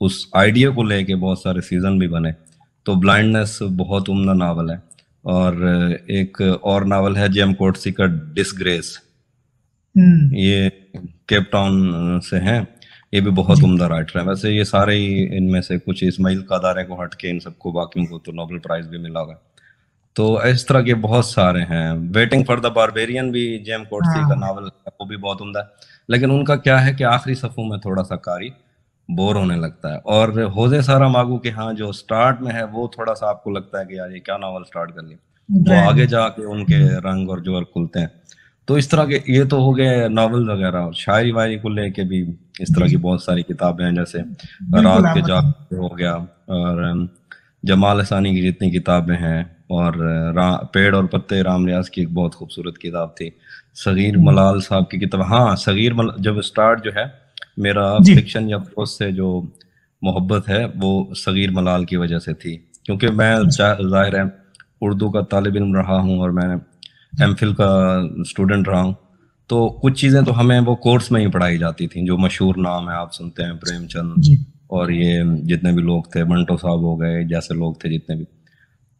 اس idea کو لے کے بہت سارے سیزن بھی بنے. تو بلائنڈنس بہت عمدہ ناول ہے. اور ایک اور ناول ہے جیم کوٹسی کا ڈسگریس, یہ کیپ ٹاؤن سے ہیں, یہ بھی بہت عمدہ رائٹر ہے. ویسے یہ سارے ہی ان میں سے کچھ اسماعیل قادارے کو ہٹ کے ان سب کو باقیوں کو تو نوبل پرائز بھی ملا ہوگا. تو اس طرح کے بہت سارے ہیں. ویٹنگ فار دا باربیرین بھی جیم کوٹسی کا ناول ہے, وہ بھی بہت عمدہ ہے. لیکن ان کا کیا ہے کہ آخری صفحوں میں تھوڑا سا قاری بور ہونے لگتا ہے. اور ہوزے ساراماگو کے ہاں جو سٹارٹ میں ہے وہ تھوڑا سا آپ کو لگتا ہے کہ یار یہ کیا ناول سٹارٹ کر لیا, وہ آگے جا کے ان کے رنگ اور جوہر کھلتے ہیں. تو اس طرح کے یہ تو ہو گئے ناول وغیرہ. اور شاعری واعری کو لے کے بھی اس طرح کی بہت ساری کتابیں ہیں, جیسے رات کے جاگ ہو گیا, اور جمال ثانی کی جتنی کتابیں ہیں, اور پیڑ اور پتے رام ریاض کی ایک بہت خوبصورت کتاب تھی. صغیر ملال صاحب کی کتاب, ہاں صغیر جب سٹارٹ جو ہے میرا فکشن یا پروز سے جو محبت ہے وہ صغیر ملال کی وجہ سے تھی, کیونکہ میں ظاہر ہے اردو کا طالب علم رہا ہوں اور میں ایم فل کا اسٹوڈنٹ رہا ہوں. تو کچھ چیزیں تو ہمیں وہ کورس میں ہی پڑھائی جاتی تھیں. جو مشہور نام ہے آپ سنتے ہیں, پریم چند اور یہ جتنے بھی لوگ تھے, منٹو صاحب ہو گئے, جیسے لوگ تھے جتنے بھی,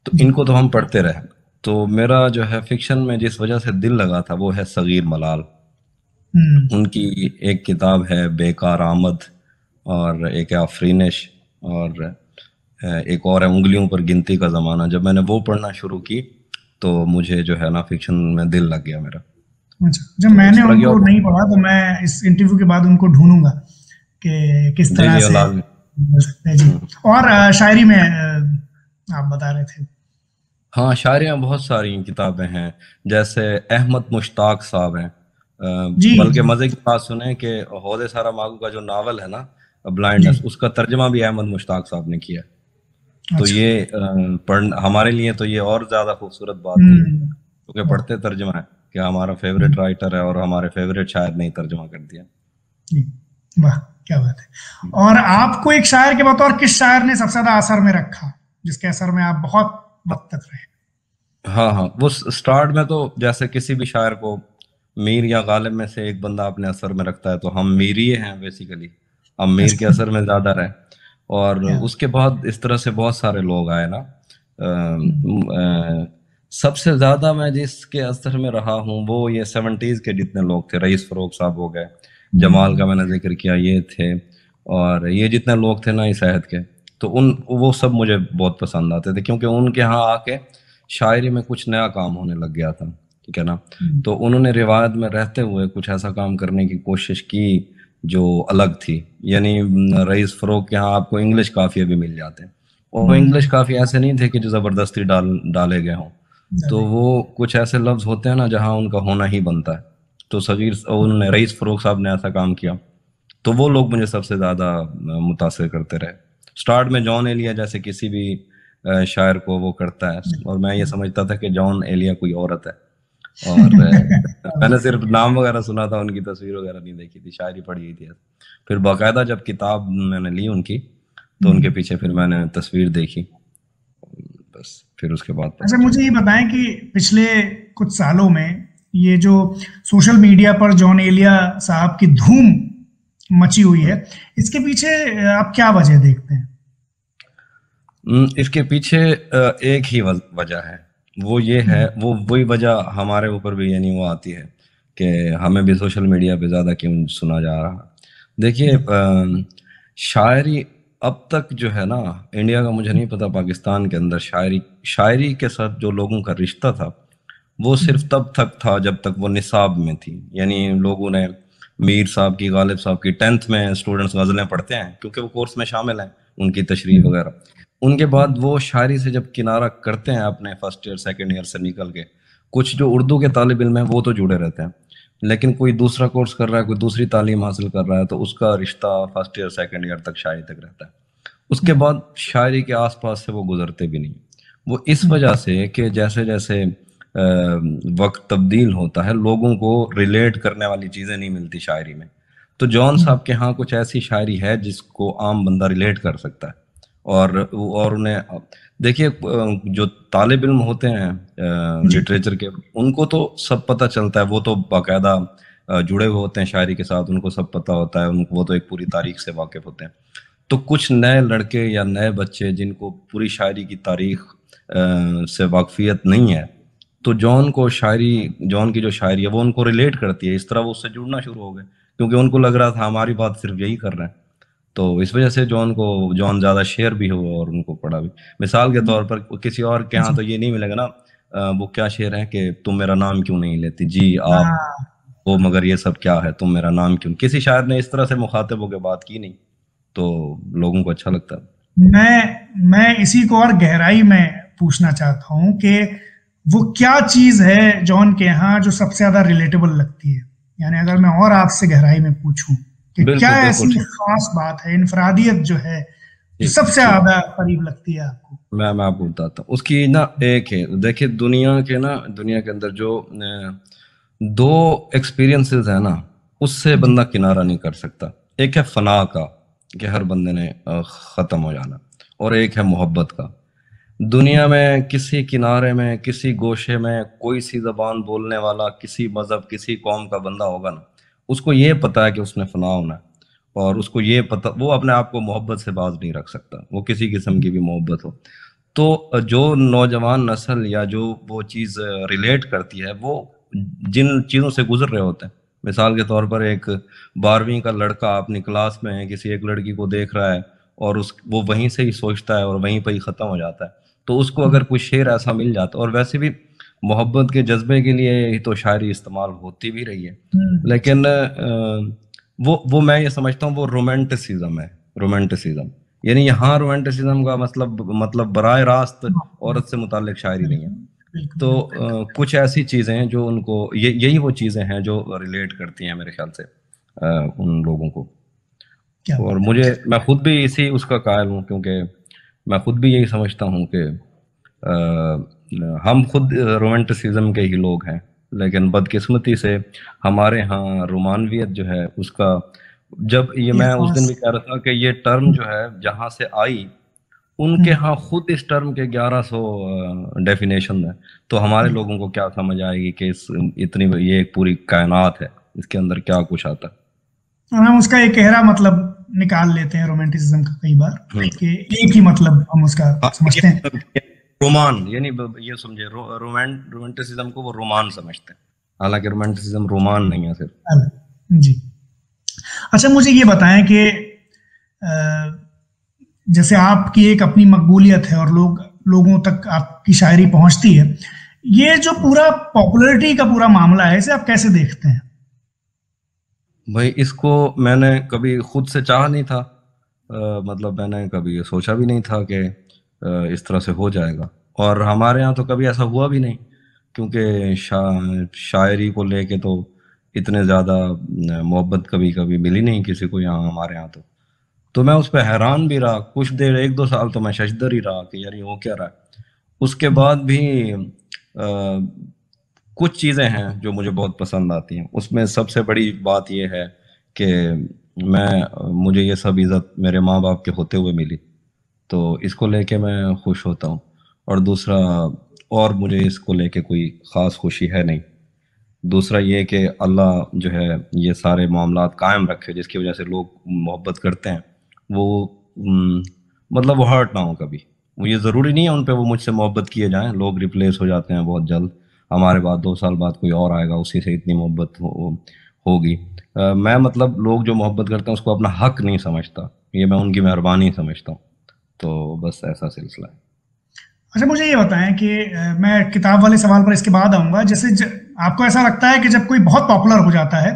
تو ان کو تو ہم پڑھتے رہے. تو میرا جو ہے فکشن میں جس وجہ سے دل لگا تھا وہ ہے صغیر ملال. ان کی ایک کتاب ہے بیکار آمد, اور ایک ہے آفرینش, اور ایک اور ہے انگلیوں پر گنتی کا زمانہ. جب میں نے وہ پڑھنا شروع کی تو مجھے جو ہے نا فکشن میں دل لگ گیا میرا. اچھا, جب میں نے ان کو نہیں پڑھا تو میں اس انٹرویو کے بعد ان کو ڈھونڈوں گا کہ کس طرح سے مل سکتے ہیں. جی, اور شاعری میں آپ بتا رہے تھے. ہاں شاعریاں بہت ساری کتابیں ہیں, جیسے احمد مشتاق صاحب ہیں. بلکہ مزے کی بات سنیں کہ ہوزے ساراماگو کا جو ناول ہے نا بلائنڈنس, اس کا ترجمہ بھی احمد مشتاق صاحب نے کیا. تو یہ ہمارے لیے تو یہ اور زیادہ خوبصورت بات تھی, کیونکہ پڑھتے ترجمہ ہے کہ ہمارا فیوریٹ رائٹر ہے اور ہمارے فیوریٹ شاعر نے ترجمہ کر دیا. واہ کیا بات ہے. اور آپ کو ایک شاعر کے بطور کس شاعر نے سب سے زیادہ اثر میں رکھا, جس کے اثر میں آپ بہت وقت تک رہے؟ ہاں وہ سٹارٹ میں تو جیسے کسی بھی شاعر کو میر یا غالب میں سے ایک بندہ اپنے اثر میں رکھتا ہے, تو ہم میری ہیں بیسیکلی, ہم میر کے اثر میں زیادہ رہے. اور اس کے بعد اس طرح سے بہت سارے لوگ آئے نا. سب سے زیادہ میں جس کے اثر میں رہا ہوں وہ یہ 70s کے جتنے لوگ تھے, رئیس فروغ صاحب ہو گئے, جمال کا میں نے ذکر کیا, یہ تھے, اور یہ جتنے لوگ تھے نا اس عہد کے, تو وہ سب مجھے بہت پسند آتے تھے, کیونکہ ان کے ہاں آ کے شاعری میں کچھ نیا کام ہونے لگ گیا تھا, ٹھیک ہے نا. تو انہوں نے روایت میں رہتے ہوئے کچھ ایسا کام کرنے کی کوشش کی جو الگ تھی. یعنی رئیس فروغ کے ہاں آپ کو انگلش کافیے بھی مل جاتے ہیں, اور وہ انگلش کافی ایسے نہیں تھے کہ جو زبردستی ڈالے گئے ہوں. تو وہ کچھ ایسے لفظ ہوتے ہیں نا جہاں ان کا ہونا ہی بنتا ہے. تو انہوں نے رئیس فروغ صاحب نے ایسا کام کیا, تو وہ لوگ مجھے سب سے زیادہ متاثر کرتے رہے. سٹارٹ میں جان ایلیا جیسے کسی بھی شاعر کو وہ کرتا ہے, اور میں یہ سمجھتا تھا کہ جان ایلیا کوئی عورت ہے, اور میں نے صرف نام وغیرہ سنا تھا, ان کی تصویر وغیرہ نہیں دیکھی تھی, شاعری پڑھی ہوئی تھی. پھر باقاعدہ جب کتاب میں نے لی ان کی تو ان کے پیچھے پھر میں نے تصویر دیکھی, بس پھر اس کے بعد. اچھا مجھے یہ بتائیں کہ پچھلے کچھ سالوں میں یہ جو سوشل میڈیا پر جان ایلیا صاحب کی دھوم مچی ہوئی ہے, اس کے پیچھے آپ کیا وجہ دیکھتے ہیں؟ اس کے پیچھے ایک ہی وجہ ہے, وہ یہ ہے, وہی وجہ ہمارے اوپر بھی یعنی وہ آتی ہے کہ ہمیں بھی سوشل میڈیا پہ زیادہ کیوں سنا جا رہا. دیکھیے شاعری اب تک جو ہے نا انڈیا کا مجھے نہیں پتا, پاکستان کے اندر شاعری کے ساتھ جو لوگوں کا رشتہ تھا وہ صرف تب تک تھا جب تک وہ نصاب میں تھی. یعنی لوگوں نے میر صاحب کی, غالب صاحب کی 10th میں اسٹوڈنٹس غزلیں پڑھتے ہیں کیونکہ وہ کورس میں شامل ہیں, ان کی تشریح وغیرہ. ان کے بعد وہ شاعری سے جب کنارہ کرتے ہیں اپنے فرسٹ ایئر سیکنڈ ایئر سے نکل کے, کچھ جو اردو کے طالب علم ہیں وہ تو جڑے رہتے ہیں, لیکن کوئی دوسرا کورس کر رہا ہے, کوئی دوسری تعلیم حاصل کر رہا ہے, تو اس کا رشتہ فرسٹ ایئر سیکنڈ ایئر تک شاعری تک رہتا ہے. اس کے بعد شاعری کے آس پاس سے وہ گزرتے بھی نہیں. وہ اس وجہ سے کہ جیسے جیسے وقت تبدیل ہوتا ہے لوگوں کو ریلیٹ کرنے والی چیزیں نہیں ملتی شاعری میں. تو جان صاحب کے ہاں کچھ ایسی شاعری ہے جس کو عام بندہ ریلیٹ کر سکتا ہے, اور انہیں دیکھیے جو طالب علم ہوتے ہیں لٹریچر کے, ان کو تو سب پتہ چلتا ہے, وہ تو باقاعدہ جڑے ہوئے ہوتے ہیں شاعری کے ساتھ, ان کو سب پتہ ہوتا ہے, وہ تو ایک پوری تاریخ سے واقف ہوتے ہیں. تو کچھ نئے لڑکے یا نئے بچے جن کو پوری شاعری کی تاریخ سے واقفیت نہیں ہے، تو جون کی جو شاعری ہے وہ ان کو ریلیٹ کرتی ہے، اس طرح وہ اس سے جڑنا شروع ہو گئے، کیونکہ ان کو لگ رہا تھا ہماری بات صرف یہی کر رہے ہیں. تو اس وجہ سے جون زیادہ شیئر بھی ہوا اور ان کو پڑھا بھی. مثال کے طور پر کسی اور کے ہاں تو یہ نہیں ملے گا نا، وہ کیا شعر ہے کہ تم میرا نام کیوں نہیں لیتی، جی آپ وہ مگر یہ سب کیا ہے، تم میرا نام کیوں. کسی شاعر نے اس طرح سے مخاطب ہو کے بات کی نہیں، تو لوگوں کو اچھا لگتا ہے. میں اسی کو اور گہرائی میں پوچھنا چاہتا ہوں کہ وہ کیا چیز ہے جون کے ہاں جو سب سے زیادہ ریلیٹیبل لگتی ہے. یعنی اگر میں اور آپ سے گہرائی میں پوچھوں کہ کیا ایسی خاص بات ہے، انفرادیت جو ہے جو سب سے زیادہ قریب لگتی ہے آپ کو. میں آپ کو بتاتا ہوں. اس کی نا ایک ہے، دیکھیں دنیا کے اندر جو دو ایکسپیرینسز ہیں نا، اس سے بندہ کنارہ نہیں کر سکتا. ایک ہے فنا کا کہ ہر بندے نے ختم ہو جانا، اور ایک ہے محبت کا. دنیا میں کسی کنارے میں، کسی گوشے میں کوئی سی زبان بولنے والا، کسی مذہب، کسی قوم کا بندہ ہوگا نا، اس کو یہ پتا ہے کہ اس نے فنا ہونا ہے، اور اس کو یہ پتا، وہ اپنے آپ کو محبت سے باز نہیں رکھ سکتا، وہ کسی قسم کی بھی محبت ہو. تو جو نوجوان نسل یا جو وہ چیز ریلیٹ کرتی ہے، وہ جن چیزوں سے گزر رہے ہوتے ہیں. مثال کے طور پر ایک 12ویں کا لڑکا اپنی کلاس میں کسی ایک لڑکی کو دیکھ رہا ہے، اور وہ وہیں سے ہی سوچتا ہے اور وہیں پہ ہی ختم ہو جاتا ہے. تو اس کو اگر کوئی شعر ایسا مل جاتا، اور ویسے بھی محبت کے جذبے کے لیے ہی تو شاعری استعمال ہوتی بھی رہی ہے، لیکن وہ میں یہ سمجھتا ہوں وہ رومانٹسزم ہے. رومانٹسزم یعنی یہاں رومانٹسزم کا مطلب براہ راست عورت سے متعلق شاعری نہیں ہے. تو کچھ ایسی چیزیں ہیں جو ان کو یہی وہ چیزیں ہیں جو ریلیٹ کرتی ہیں میرے خیال سے ان لوگوں کو. اور میں خود بھی اس کا قائل ہوں، کیونکہ میں خود بھی یہی سمجھتا ہوں کہ ہم خود رومانٹسزم کے ہی لوگ ہیں، لیکن بدقسمتی سے ہمارے ہاں رومانویت جو ہے اس کا، جب یہ میں اس دن بھی کہہ رہا تھا کہ یہ ٹرم جو ہے جہاں سے آئی، ان کے ہاں خود اس ٹرم کے 1100 ڈیفینیشن ہے. تو ہمارے لوگوں کو کیا سمجھ آئے گی کہ یہ ایک پوری کائنات ہے، اس کے اندر کیا کچھ آتا ہے. اور ہم اس کا ایک گہرا مطلب نکال لیتے ہیں رومانٹسزم کا کئی بار، کہ ایک ہی مطلب ہم اس کا سمجھتے ہیں. رومان یعنی یہ سمجھے رومانٹسزم کو وہ رومان سمجھتے ہیں، حالانکہ رومانٹسزم رومان نہیں ہے صرف. جی اچھا، مجھے یہ بتائیں کہ جیسے آپ کی ایک اپنی مقبولیت ہے اور لوگوں تک آپ کی شاعری پہنچتی ہے، یہ جو پورا پاپولرٹی کا پورا معاملہ ہے، اسے آپ کیسے دیکھتے ہیں؟ بھائی اس کو میں نے کبھی خود سے چاہا نہیں تھا، مطلب میں نے کبھی سوچا بھی نہیں تھا کہ اس طرح سے ہو جائے گا، اور ہمارے ہاں تو کبھی ایسا ہوا بھی نہیں، کیونکہ شاعری کو لے کے تو اتنے زیادہ محبت کبھی ملی نہیں کسی کو یہاں ہمارے ہاں. تو میں اس پہ حیران بھی رہا کچھ دیر، 1-2 سال تو میں ششدر ہی رہا کہ یار یہ ہو کیا رہا ہے. اس کے بعد بھی کچھ چیزیں ہیں جو مجھے بہت پسند آتی ہیں. اس میں سب سے بڑی بات یہ ہے کہ مجھے یہ سب عزت میرے ماں باپ کے ہوتے ہوئے ملی، تو اس کو لے کے میں خوش ہوتا ہوں. اور دوسرا، اور مجھے اس کو لے کے کوئی خاص خوشی ہے نہیں. دوسرا یہ کہ اللہ جو ہے یہ سارے معاملات قائم رکھے جس کی وجہ سے لوگ محبت کرتے ہیں، وہ مطلب وہ ہرٹ نہ ہو کبھی. وہ یہ ضروری نہیں ہے ان پہ وہ مجھ سے محبت کیے جائیں، لوگ ریپلیس ہو جاتے ہیں بہت جلد، ہمارے بعد 2 سال بعد کوئی اور آئے گا، اسی سے اتنی محبت ہوگی. میں مطلب لوگ جو محبت کرتے ہیں اس کو اپنا حق نہیں سمجھتا، یہ میں ان کی مہربانی سمجھتا ہوں. تو بس ایسا سلسلہ ہے. اچھا مجھے یہ بتائیں کہ میں کتاب والے سوال پر اس کے بعد آؤں گا. جیسے آپ کو ایسا لگتا ہے کہ جب کوئی بہت پاپولر ہو جاتا ہے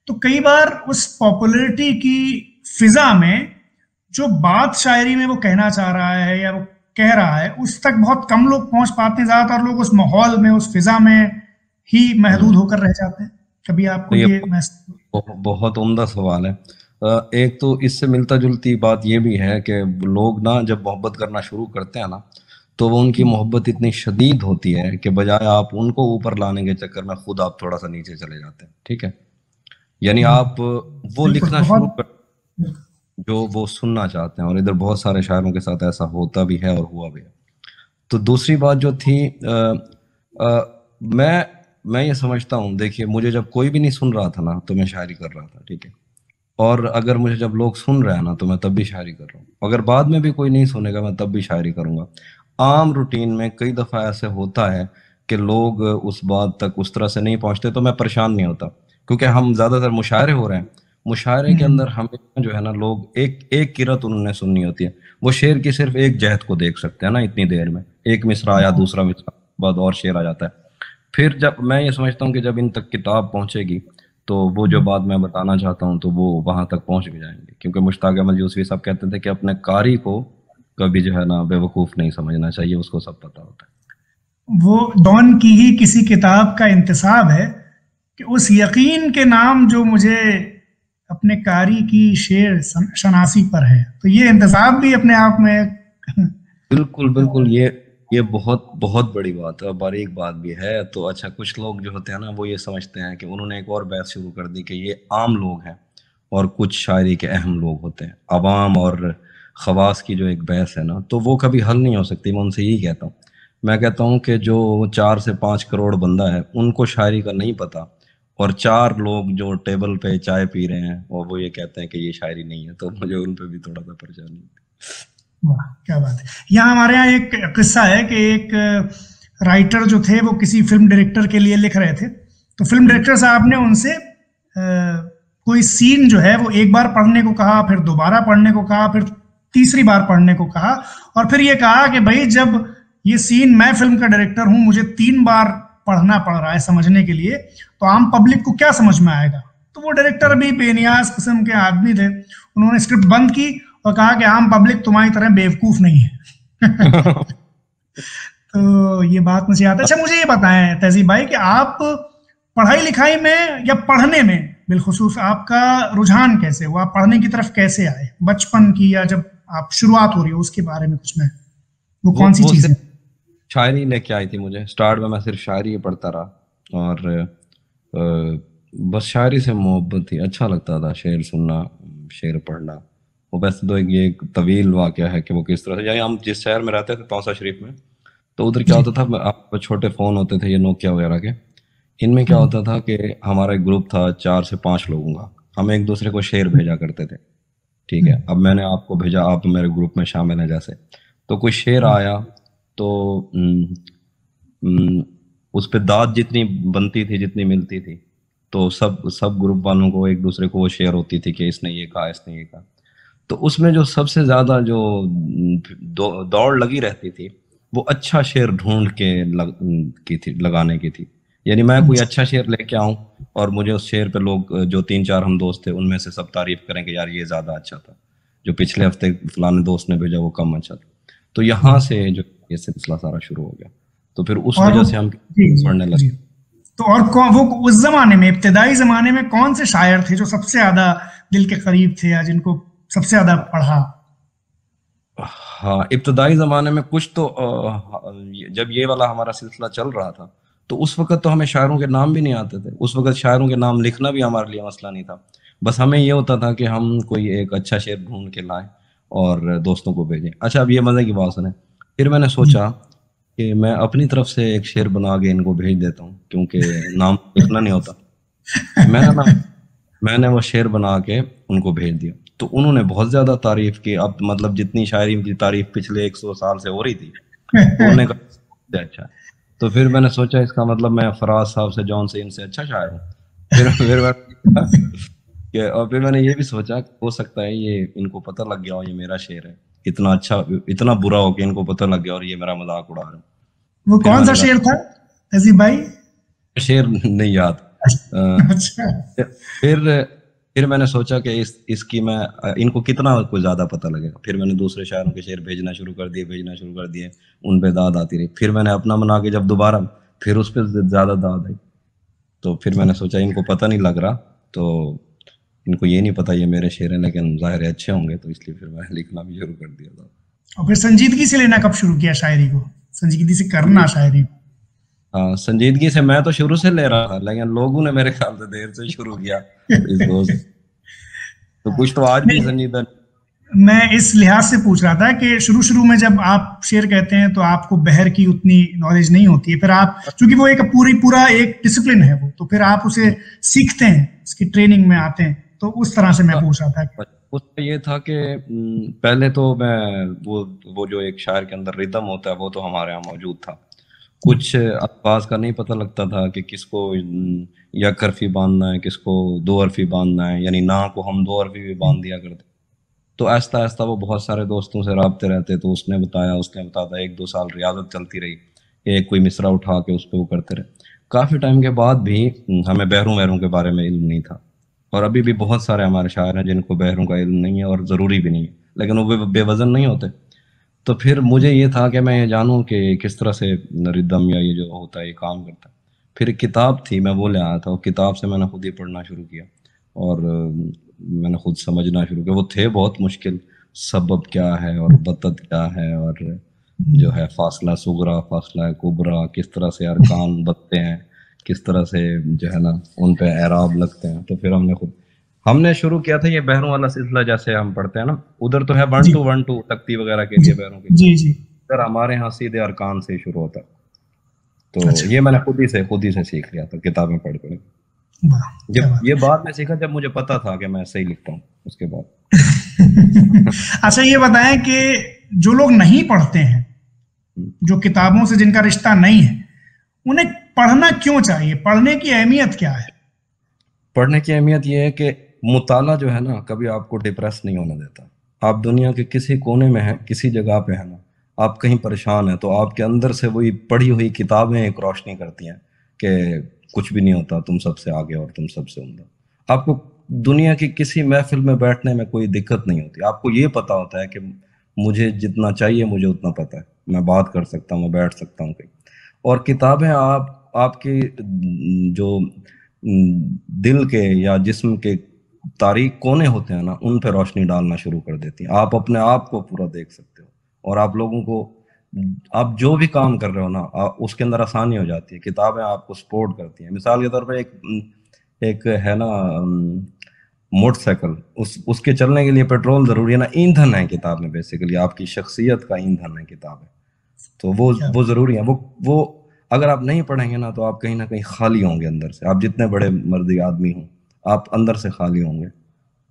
تو کئی بار اس پاپولرٹی کی فضا میں جو بات شاعری میں وہ کہنا چاہ رہا ہے یا وہ کہہ رہا ہے اس تک بہت کم لوگ پہنچ پاتے ہیں، زیادہ تر لوگ اس ماحول میں، اس فضا میں ہی محدود ہو کر رہ جاتے ہیں. کبھی آپ کو یہ بہت عمدہ سوال ہے. ایک تو اس سے ملتا جلتی بات یہ بھی ہے کہ لوگ نا جب محبت کرنا شروع کرتے ہیں نا تو وہ ان کی محبت اتنی شدید ہوتی ہے کہ بجائے آپ ان کو اوپر لانے کے چکر میں خود آپ تھوڑا سا نیچے چلے جاتے ہیں. ٹھیک ہے، یعنی آپ وہ لکھنا شروع کر جو وہ سننا چاہتے ہیں، اور ادھر بہت سارے شاعروں کے ساتھ ایسا ہوتا بھی ہے اور ہوا بھی ہے. تو دوسری بات جو تھی، میں یہ سمجھتا ہوں، دیکھیے مجھے جب کوئی بھی نہیں سن رہا تھا نا تو میں شاعری کر رہا تھا. ٹھیک ہے، اور اگر مجھے جب لوگ سن رہے ہیں نا تو میں تب بھی شاعری کر رہا ہوں، اگر بعد میں بھی کوئی نہیں سنے گا میں تب بھی شاعری کروں گا۔ عام روٹین میں کئی دفعہ ایسے ہوتا ہے کہ لوگ اس بات تک اس طرح سے نہیں پہنچتے تو میں پریشان نہیں ہوتا، کیونکہ ہم زیادہ تر مشاعرے ہو رہے ہیں، مشاعرے کے اندر ہمیں جو ہے نا لوگ ایک قرت انہوں نے سننی ہوتی ہے، وہ شعر کی صرف ایک جہت کو دیکھ سکتے ہیں نا اتنی دیر میں، ایک مصرع یا دوسرا مصرع بعد اور شعر آ جاتا ہے۔ پھر جب میں یہ سمجھتا ہوں کہ جب ان تک کتاب پہنچے گی تو وہ جو بات میں بتانا چاہتا ہوں تو وہ وہاں تک پہنچ بھی جائیں گے، کیونکہ مشتاق احمد یوسفی صاحب کہتے تھے کہ اپنے قاری کو کبھی جو ہے نا بے وقوف نہیں سمجھنا چاہیے، اس کو سب پتہ ہوتا ہے۔ وہ ڈون کی ہی کسی کتاب کا انتصاب ہے کہ اس یقین کے نام جو مجھے اپنے قاری کی شعر شناسی پر ہے، تو یہ انتصاب بھی اپنے آپ میں بالکل بالکل، یہ بہت بہت بڑی بات ہے اور باریک بات بھی ہے۔ تو اچھا، کچھ لوگ جو ہوتے ہیں نا وہ یہ سمجھتے ہیں کہ انہوں نے ایک اور بحث شروع کر دی کہ یہ عام لوگ ہیں اور کچھ شاعری کے اہم لوگ ہوتے ہیں، عوام اور خواص کی جو ایک بحث ہے نا تو وہ کبھی حل نہیں ہو سکتی۔ میں ان سے یہی کہتا ہوں، میں کہتا ہوں کہ جو 4 سے 5 کروڑ بندہ ہے ان کو شاعری کا نہیں پتہ، اور 4 لوگ جو ٹیبل پہ چائے پی رہے ہیں اور وہ یہ کہتے ہیں کہ یہ شاعری نہیں ہے، تو مجھے ان پہ بھی تھوڑا سا پریشانی ہوتی ہے۔ واہ کیا بات ہے۔ یہاں ہمارے یہاں ایک قصہ ہے کہ ایک رائٹر جو تھے وہ کسی فلم ڈائریکٹر کے لیے لکھ رہے تھے، تو فلم ڈائریکٹر صاحب نے ان سے کوئی سین جو ہے وہ ایک بار پڑھنے کو کہا، پھر دوبارہ پڑھنے کو کہا، پھر تیسری بار پڑھنے کو کہا، اور پھر یہ کہا کہ بھائی جب یہ سین میں فلم کا ڈائریکٹر ہوں، مجھے 3 بار پڑھنا پڑ رہا ہے سمجھنے کے لیے، تو عام پبلک کو کیا سمجھ میں آئے گا؟ تو وہ ڈائریکٹر بھی بے نیاز قسم کے آدمی تھے، انہوں نے اسکرپٹ بند کی اور کہا کہ عام پبلک تمہاری طرح بیوقوف نہیں ہے۔ تو یہ بات مجھے آتا ہے۔ اچھا مجھے یہ بتائیں تہذیب بھائی کہ آپ پڑھائی لکھائی میں یا پڑھنے میں بالخصوص آپ کا رجحان کیسے ہوا؟ آپ پڑھنے کی طرف کیسے آئے؟ بچپن کی یا جب آپ شروعات ہو رہی ہو اس کے بارے میں کچھ میں وہ کون سی چیزیں؟ شاعری لے کے آئی تھی مجھے، سٹارٹ میں صرف شاعری ہی پڑھتا رہا اور بس شاعری سے محبت تھی، اچھا لگتا تھا شعر سننا، شعر پڑھنا۔ وہ ویسے تو یہ ایک طویل واقعہ ہے کہ وہ کس طرح سے، یعنی ہم جس شہر میں رہتے تھے توسا شریف میں، تو ادھر کیا ہوتا تھا، آپ کو چھوٹے فون ہوتے تھے یہ نوکیا وغیرہ کے، ان میں کیا ہوتا تھا کہ ہمارا ایک گروپ تھا 4 سے 5 لوگوں کا، ہم ایک دوسرے کو شعر بھیجا کرتے تھے، ٹھیک ہے؟ اب میں نے آپ کو بھیجا، آپ میرے گروپ میں شامل ہیں جیسے، تو کوئی شعر آیا تو اس پہ داد جتنی بنتی تھی، جتنی ملتی تھی، تو سب گروپ والوں کو ایک دوسرے کو وہ شیئر ہوتی تھی کہ اس نے یہ کہا، اس نے یہ کہا۔ تو اس میں جو سب سے زیادہ جو دوڑ لگی رہتی تھی وہ اچھا شعر ڈھونڈ کے لگانے کی تھی، یعنی میں کوئی اچھا شعر لے کے آؤں اور مجھے اس شعر پہ لوگ جو 3-4 ہم دوست تھے ان میں سے سب تعریف کریں کہ یار یہ زیادہ اچھا تھا، جو پچھلے ہفتے فلانے دوست نے بھیجا وہ کم اچھا تھا۔ تو یہاں سے جو یہ سلسلہ سارا شروع ہو گیا، تو پھر اس وجہ سے ہم پڑھنے لگے۔ تو اور وہ اس زمانے میں، ابتدائی زمانے میں کون سے شاعر تھے جو سب سے زیادہ دل کے قریب تھے یا جن کو سب سے زیادہ پڑھا؟ ہاں ابتدائی زمانے میں کچھ تو، جب یہ والا ہمارا سلسلہ چل رہا تھا تو اس وقت تو ہمیں شاعروں کے نام بھی نہیں آتے تھے، اس وقت شاعروں کے نام لکھنا بھی ہمارے لیے مسئلہ نہیں تھا، بس ہمیں یہ ہوتا تھا کہ ہم کوئی ایک اچھا شعر ڈھونڈ کے لائیں اور دوستوں کو بھیجیں۔ اچھا اب یہ مزے کی بات سنیں، پھر میں نے سوچا کہ میں اپنی طرف سے ایک شعر بنا کے ان کو بھیج دیتا ہوں، کیونکہ نام لکھنا نہیں ہوتا۔ میں نے وہ شعر بنا کے ان کو بھیج دیا، تو انہوں نے بہت زیادہ تعریف کی۔ اب مطلب جتنی شاعری کی تعریف پچھلے 100 سال سے ہو رہی تھی، انہوں نے کہا اچھا، تو پھر میں نے سوچا اس کا مطلب میں فراز صاحب سے، جون سے، ان سے اچھا شاعر ہوں۔ پھر میں نے یہ بھی سوچا کہ ہو سکتا ہے یہ ان کو پتہ لگ گیا ہو یہ میرا شعر ہے، اتنا اچھا اتنا برا ہو کہ ان کو پتہ لگ گیا اور یہ میرا مذاق اڑا رہے ہیں۔ وہ کون سا شعر تھا تہذیب بھائی؟ شعر نہیں یاد۔ پھر میں نے سوچا کہ اس کی میں ان کو کتنا کوئی زیادہ پتہ لگے گا، پھر میں نے دوسرے شاعروں کے شعر بھیجنا شروع کر دیے، ان پہ داد آتی رہی، پھر میں نے اپنا بنا کے جب دوبارہ پھر اس پہ زیادہ داد آئی، تو پھر میں نے سوچا ان کو پتہ نہیں لگ رہا، تو ان کو یہ نہیں پتا یہ میرے شعر ہیں لیکن ظاہر ہے اچھے ہوں گے، تو اس لیے پھر میں لکھنا بھی شروع کر دیا تھا۔ اور پھر سنجیدگی سے لینا کب شروع کیا شاعری کو، سنجیدگی سے کرنا شاعری کو؟ ہاں سنجیدگی سے میں تو شروع سے لے رہا تھا، لیکن لوگوں نے میرے خیال سے دیر سے شروع کیا تو کچھ تو آج بھی سنجیدہ۔ میں اس لحاظ سے پوچھ رہا تھا کہ شروع میں جب آپ شعر کہتے ہیں تو آپ کو بحر کی اتنی نالج نہیں ہوتی ہے، پھر آپ چونکہ وہ ایک پورا ایک ڈسپلن ہے وہ، تو پھر آپ اسے سیکھتے ہیں، اس کی ٹریننگ میں آتے ہیں، تو اس طرح سے میں پوچھ رہا تھا. اس میں یہ تھا کہ پہلے تو میں وہ جو ایک شاعر کے اندر ردم ہوتا ہے وہ تو ہمارے یہاں موجود تھا. کچھ الفاظ کا نہیں پتہ لگتا تھا کہ کس کو یک حرفی باندھنا ہے, کس کو دو حرفی باندھنا ہے, یعنی نا کو ہم دو حرفی بھی باندھ دیا کرتے. تو آہستہ آہستہ وہ بہت سارے دوستوں سے رابطے رہتے, تو اس نے بتایا 1-2 سال ریاضت چلتی رہی, ایک کوئی مصرع اٹھا کے اس پہ وہ کرتے رہے. کافی ٹائم کے بعد بھی ہمیں بحروں کے بارے میں علم نہیں تھا, اور ابھی بھی بہت سارے ہمارے شاعر ہیں جن کو بحروں کا علم نہیں ہے, اور ضروری بھی نہیں ہے, لیکن وہ بے وزن نہیں ہوتے. تو پھر مجھے یہ تھا کہ میں یہ جانوں کہ کس طرح سے ردم یا یہ جو ہوتا ہے یہ کام کرتا ہے. پھر ایک کتاب تھی, میں وہ لے آیا تھا, وہ کتاب سے میں نے خود ہی پڑھنا شروع کیا, اور میں نے خود سمجھنا شروع کیا. وہ تھے بہت مشکل, سبب کیا ہے اور بتت کیا ہے, اور جو ہے فاصلہ صغرا فاصلہ کبرا, کس طرح سے ارکان بتتے ہیں, کس طرح سے جو ہے نا ان پہ اعراب لگتے ہیں. تو پھر ہم نے شروع کیا تھا یہ بحروں والا سلسلہ, جیسے ہم پڑھتے ہیں نا, ادھر تو ہے 1-2 تختی وغیرہ کے لیے بحروں کے, ادھر ہمارے ہاں سیدھے ارکان سے شروع ہوتا ہے. تو یہ میں نے خود ہی سے سیکھ لیا تھا کتابیں پڑھ کر. جب یہ بات میں سیکھا جب مجھے پتا تھا کہ میں صحیح لکھتا ہوں اس کے بعد. اچھا یہ بتائیں کہ جو لوگ نہیں پڑھتے ہیں, جو کتابوں سے جن کا رشتہ نہیں ہے, انہیں پڑھنا کیوں چاہیے؟ پڑھنے کی اہمیت کیا ہے؟ پڑھنے کی اہمیت یہ ہے کہ مطالعہ جو ہے نا کبھی آپ کو ڈپریس نہیں ہونے دیتا. آپ دنیا کے کسی کونے میں ہیں, کسی جگہ پہ ہے نا, آپ کہیں پریشان ہیں, تو آپ کے اندر سے وہی پڑھی ہوئی کتابیں ایک روشنی کرتی ہیں کہ کچھ بھی نہیں ہوتا, تم سب سے آگے اور تم سب سے عمدہ. آپ کو دنیا کی کسی محفل میں بیٹھنے میں کوئی دقت نہیں ہوتی. آپ کو یہ پتا ہوتا ہے کہ مجھے جتنا چاہیے مجھے اتنا پتا ہے, میں بات کر سکتا ہوں, میں بیٹھ سکتا ہوں کہیں. اور کتابیں آپ کی جو دل کے یا جسم کے تاریک کونے ہوتے ہیں نا, ان پہ روشنی ڈالنا شروع کر دیتی ہیں. آپ اپنے آپ کو پورا دیکھ سکتے ہو, اور آپ لوگوں کو, آپ جو بھی کام کر رہے ہو نا اس کے اندر آسانی ہو جاتی ہے. کتابیں آپ کو سپورٹ کرتی ہیں. مثال کے طور پہ ایک ہے نا موٹر سائیکل, اس کے چلنے کے لیے پیٹرول ضروری ہے نا, ایندھن ہے کتاب میں, بیسیکلی آپ کی شخصیت کا ایندھن ہے کتاب ہے. تو وہ ضروری ہے. وہ اگر آپ نہیں پڑھیں گے نا تو آپ کہیں نہ کہیں خالی ہوں گے اندر سے. آپ جتنے بڑے مردی آدمی ہوں, آپ اندر سے خالی ہوں گے.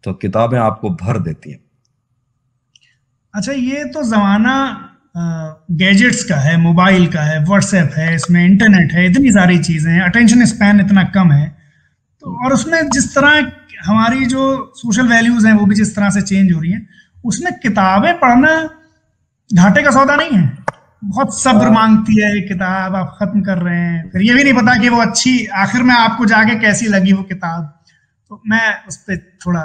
تو کتابیں آپ کو بھر دیتی ہیں. اچھا یہ تو زمانہ گیجٹس کا ہے, موبائل کا ہے, واٹس ایپ ہے, اس میں انٹرنیٹ ہے, اتنی ساری چیزیں ہیں, اٹینشن اسپین اتنا کم ہے. تو اور اس میں جس طرح ہماری جو سوشل ویلیوز ہیں وہ بھی جس طرح سے چینج ہو رہی ہیں, اس میں کتابیں پڑھنا گھاٹے کا سودا نہیں ہے. بہت صبر مانگتی ہے ایک کتاب, آپ ختم کر رہے ہیں, پھر یہ بھی نہیں پتا کہ وہ اچھی آخر میں آپ کو جا کے کیسی لگی وہ کتاب. تو میں اس پہ تھوڑا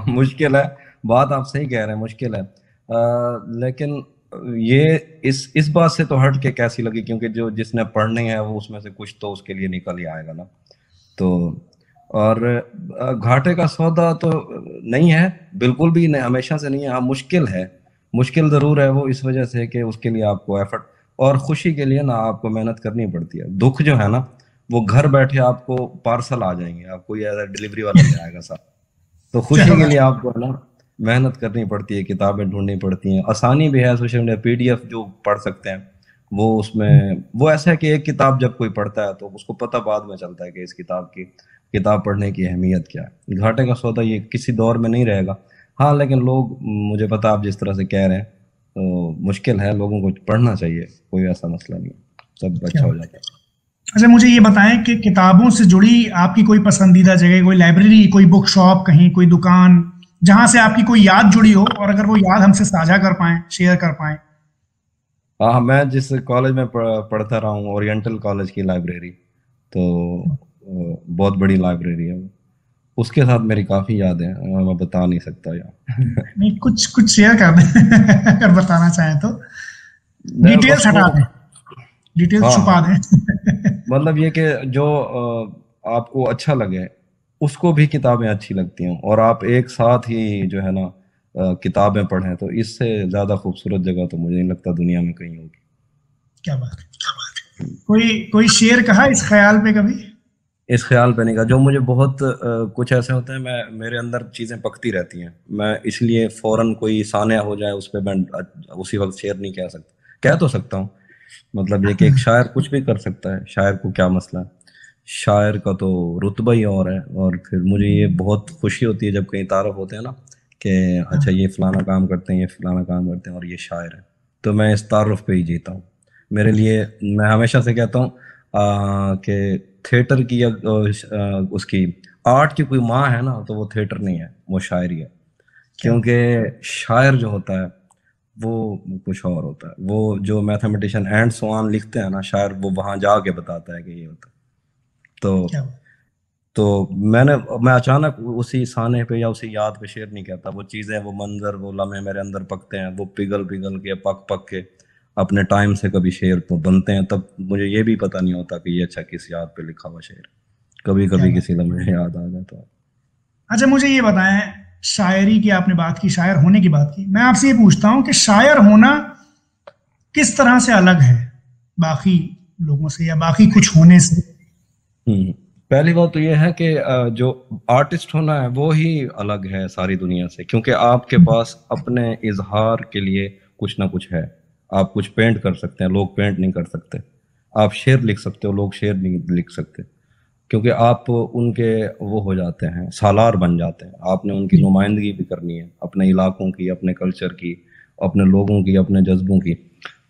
مشکل ہے. بات آپ صحیح کہہ رہے ہیں, مشکل ہے. لیکن یہ اس بات سے تو ہٹ کے کیسی لگی, کیونکہ جس نے پڑھنی ہے وہ اس میں سے کچھ تو اس کے لیے نکل ہی آئے گا نا. تو اور گھاٹے کا سودا تو نہیں ہے, بالکل بھی نہیں, ہمیشہ سے نہیں ہے. ہاں مشکل ہے, مشکل ضرور ہے. وہ اس وجہ سے کہ اس کے لیے آپ کو ایفرٹ, اور خوشی کے لیے نا آپ کو محنت کرنی پڑتی ہے. دکھ جو ہے نا وہ گھر بیٹھے آپ کو پارسل آ جائیں گے, آپ کو یہ ڈلیوری والا لے آئے گا ساتھ. تو خوشی کے لیے آپ کو ہے نا محنت کرنی پڑتی ہے, کتابیں ڈھونڈنی پڑتی ہیں. آسانی بھی ہے سوشل میڈیا, PDF جو پڑھ سکتے ہیں وہ, اس میں وہ ایسا ہے کہ ایک کتاب جب کوئی پڑھتا ہے تو اس کو پتہ بعد میں چلتا ہے کہ اس کتاب پڑھنے کی اہمیت کیا ہے. گھاٹے کا سودا یہ کسی دور میں نہیں رہے گا. ہاں لیکن لوگ, مجھے پتا آپ جس طرح سے کہہ رہے ہیں, تو مشکل ہے, لوگوں کو پڑھنا چاہیے, کوئی ایسا مسئلہ نہیں, سب اچھا ہو جاتا ہے. اچھا مجھے یہ بتائیں کہ کتابوں سے جڑی آپ کی کوئی پسندیدہ جگہ, کوئی لائبریری, کوئی بک شاپ, کہیں کوئی دکان جہاں سے آپ کی کوئی یاد جڑی ہو, اور اگر وہ یاد ہم سے ساجھا کر پائیں, شیئر کر پائیں. ہاں, میں جس کالج میں پڑھتا رہا ہوں, اورینٹل کالج کی لائبریری, تو بہت بڑی لائبریری ہے وہ. اس کے ساتھ میری کافی یادیں ہیں, میں بتا نہیں سکتا یار. نہیں, کچھ شیئر کر دیں اگر بتانا چاہیں تو. ڈیٹیلز ہٹا دیں, ڈیٹیلز چھپا دیں. مطلب یہ کہ جو آپ کو اچھا لگے اس کو بھی کتابیں اچھی لگتی ہیں, اور آپ ایک ساتھ ہی جو ہے نا کتابیں پڑھیں, تو اس سے زیادہ خوبصورت جگہ تو مجھے نہیں لگتا دنیا میں کہیں ہوگی. کیا بات ہے. کوئی شعر کہا اس خیال پہ کبھی؟ اس خیال پہ نہیں کہا. جو مجھے بہت کچھ ایسے ہوتے ہیں, میرے اندر چیزیں پکتی رہتی ہیں, میں اس لیے فوراً کوئی سانیہ ہو جائے اس پہ میں اسی وقت شعر نہیں کہہ سکتا. کہہ تو سکتا ہوں, مطلب یہ کہ ایک شاعر کچھ بھی کر سکتا ہے, شاعر کو کیا مسئلہ ہے. شاعر کا تو رتبہ ہی اور ہے. اور پھر مجھے یہ بہت خوشی ہوتی ہے جب کہیں تعارف ہوتے ہیں نا کہ اچھا یہ فلانا کام کرتے ہیں، یہ فلانا کام کرتے ہیں اور یہ شاعر ہے، تو میں اس تعارف پہ ہی جیتا ہوں. میرے لیے میں ہمیشہ سے کہتا ہوں کہ تھیٹر کی یا اس کی آرٹ کی کوئی ماں ہے نا تو وہ تھیٹر نہیں ہے، وہ شاعری ہے. کیونکہ شاعر جو ہوتا ہے وہ کچھ اور ہوتا ہے. وہ جو میتھمیٹیشین اینڈ سو آن لکھتے ہیں نا شاعر، وہ وہاں جا کے بتاتا ہے کہ یہ ہوتا ہے. تو میں اچانک اسی سانے پہ یا اسی یاد پہ شعر نہیں کہتا. وہ چیزیں، وہ منظر، وہ لمحے میرے اندر پکتے ہیں، وہ پگھل کے پک کے اپنے ٹائم سے کبھی شعر تو بنتے ہیں. تب مجھے یہ بھی پتہ نہیں ہوتا کہ یہ اچھا کس یاد پہ لکھا ہوا شعر، کبھی کسی لمحے یاد آ جاتا ہے. اچھا مجھے یہ بتائیں، شاعری کی آپ نے بات کی، شاعر ہونے کی بات کی، میں آپ سے یہ پوچھتا ہوں کہ شاعر ہونا کس طرح سے الگ ہے باقی لوگوں سے یا باقی کچھ ہونے سے؟ پہلی بات تو یہ ہے کہ جو آرٹسٹ ہونا ہے وہ ہی الگ ہے ساری دنیا سے، کیونکہ آپ کے پاس اپنے اظہار کے لیے کچھ نہ کچھ ہے. آپ کچھ پینٹ کر سکتے ہیں، لوگ پینٹ نہیں کر سکتے. آپ شعر لکھ سکتے ہو، لوگ شعر نہیں لکھ سکتے، کیونکہ آپ ان کے وہ ہو جاتے ہیں، سالار بن جاتے ہیں. آپ نے ان کی نمائندگی بھی کرنی ہے، اپنے علاقوں کی، اپنے کلچر کی، اپنے لوگوں کی، اپنے جذبوں کی.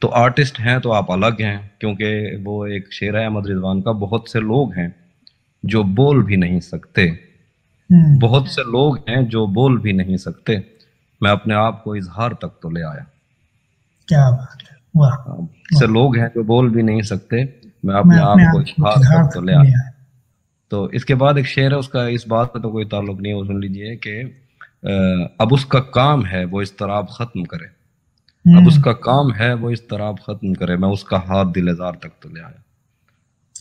تو آرٹسٹ ہیں تو آپ الگ ہیں، کیونکہ وہ ایک شعر ہے احمد رضوان کا، بہت سے لوگ ہیں جو بول بھی نہیں سکتے، بہت سے لوگ ہیں جو بول بھی نہیں سکتے، میں اپنے آپ کو اظہار تک تو لے آیا. کیا بات ہے، واہ. بہت سے لوگ ہیں جو بول بھی نہیں سکتے، میں اپنے آپ کو اظہار تک تو لے آیا. تو اس کے بعد ایک شعر ہے، اس کا اس بات کا تو کوئی تعلق نہیں ہے، وہ سن لیجئے کہ اب اس کا کام ہے وہ اضطراب ختم کرے، اب اس کا کام ہے وہ اضطراب ختم کرے، میں اس کا ہاتھ دل ہزار تک تو لے آیا.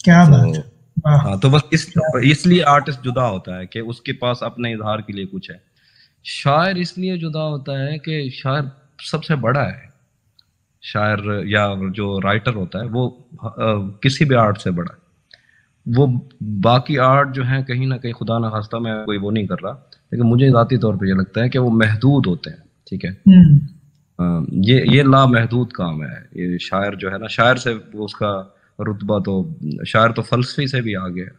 کیا بات ہے. ہاں، تو بس اس لیے آرٹسٹ جدا ہوتا ہے کہ اس کے پاس اپنے اظہار کے لیے کچھ ہے. شاعر اس لیے جدا ہوتا ہے کہ شاعر سب سے بڑا ہے. شاعر یا جو رائٹر ہوتا ہے وہ کسی بھی آرٹ سے بڑا ہے. وہ باقی آرٹ جو ہیں کہیں نہ کہیں، خدا نہ خواستہ میں کوئی وہ نہیں کر رہا، لیکن مجھے ذاتی طور پہ یہ لگتا ہے کہ وہ محدود ہوتے ہیں. ٹھیک ہے، یہ لامحدود کام ہے. یہ شاعر جو ہے نا، شاعر سے اس کا رتبہ تو، شاعر تو فلسفی سے بھی آگے ہے،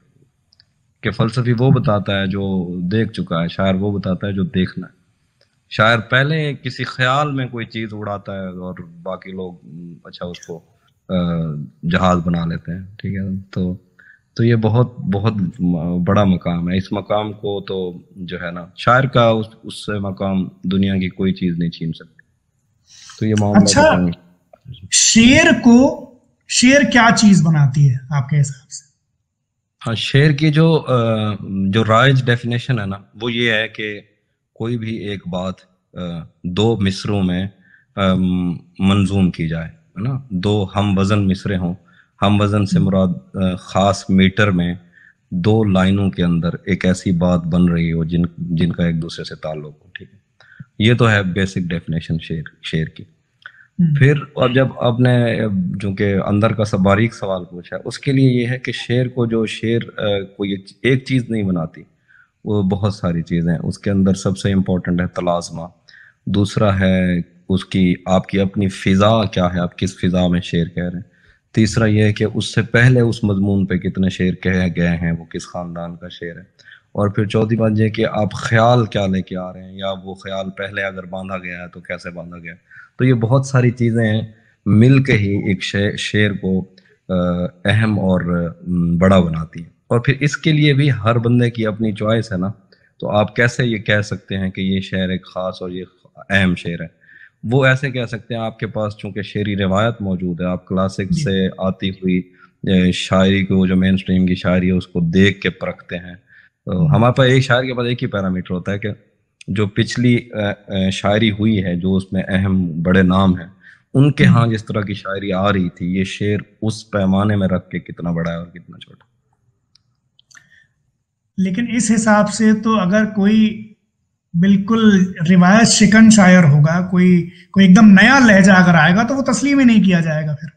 کہ فلسفی وہ بتاتا ہے جو دیکھ چکا ہے، شاعر وہ بتاتا ہے جو دیکھنا ہے. شاعر پہلے کسی خیال میں کوئی چیز اڑاتا ہے اور باقی لوگ اچھا اس کو جہاز بنا لیتے ہیں. ٹھیک ہے، تو یہ بہت بہت بڑا مقام ہے. اس مقام کو تو جو ہے نا شاعر کا اس سے مقام دنیا کی کوئی چیز نہیں چھین سکتی. تو یہ معاملہ. اچھا، شعر کیا چیز بناتی ہے آپ کے حساب سے؟ ہاں، شعر کی جو رائج ڈیفینیشن ہے نا، وہ یہ ہے کہ کوئی بھی ایک بات دو مصروں میں منظوم کی جائے، ہے نا. دو ہم وزن مصرے ہوں، ہم وزن سے مراد خاص میٹر میں دو لائنوں کے اندر ایک ایسی بات بن رہی ہو جن کا ایک دوسرے سے تعلق ہو. ٹھیک ہے، یہ تو ہے بیسک ڈیفینیشن شعر کی. پھر اور جب آپ نے جو کہ اندر کا سب باریک سوال پوچھا، اس کے لیے یہ ہے کہ شعر کو، جو شعر کوئی ایک چیز نہیں بناتی، وہ بہت ساری چیزیں ہیں. اس کے اندر سب سے امپورٹنٹ ہے تلازمہ، دوسرا ہے اس کی آپ کی اپنی فضا کیا ہے، آپ کس فضا میں شعر کہہ رہے ہیں، تیسرا یہ ہے کہ اس سے پہلے اس مضمون پہ کتنے شعر کہے گئے ہیں، وہ کس خاندان کا شعر ہے، اور پھر چوتھی بات یہ کہ آپ خیال کیا لے کے آ رہے ہیں، یا وہ خیال پہلے اگر باندھا گیا ہے تو کیسے باندھا گیا. تو یہ بہت ساری چیزیں مل کے ہی ایک شعر کو اہم اور بڑا بناتی ہیں. اور پھر اس کے لیے بھی ہر بندے کی اپنی چوائس ہے نا. تو آپ کیسے یہ کہہ سکتے ہیں کہ یہ شعر ایک خاص اور یہ اہم شعر ہے؟ وہ ایسے کہہ سکتے ہیں، آپ کے پاس چونکہ شعری روایت موجود ہے، آپ کلاسک سے آتی ہوئی شاعری کو، جو مین اسٹریم کی شاعری ہے، اس کو دیکھ کے پرکھتے ہیں. ہمارے پاس ایک شاعر کے پاس ایک ہی پیرامیٹر ہوتا ہے کہ جو پچھلی شاعری ہوئی ہے، جو اس میں اہم بڑے نام ہیں، ان کے ہاں جس طرح کی شاعری آ رہی تھی، یہ شعر اس پیمانے میں رکھ کے کتنا بڑا ہے اور کتنا چھوٹا. لیکن اس حساب سے تو اگر کوئی بالکل روایت شکن شاعر ہوگا، کوئی ایک دم نیا لہجہ اگر آئے گا تو وہ تسلیم ہی نہیں کیا جائے گا. پھر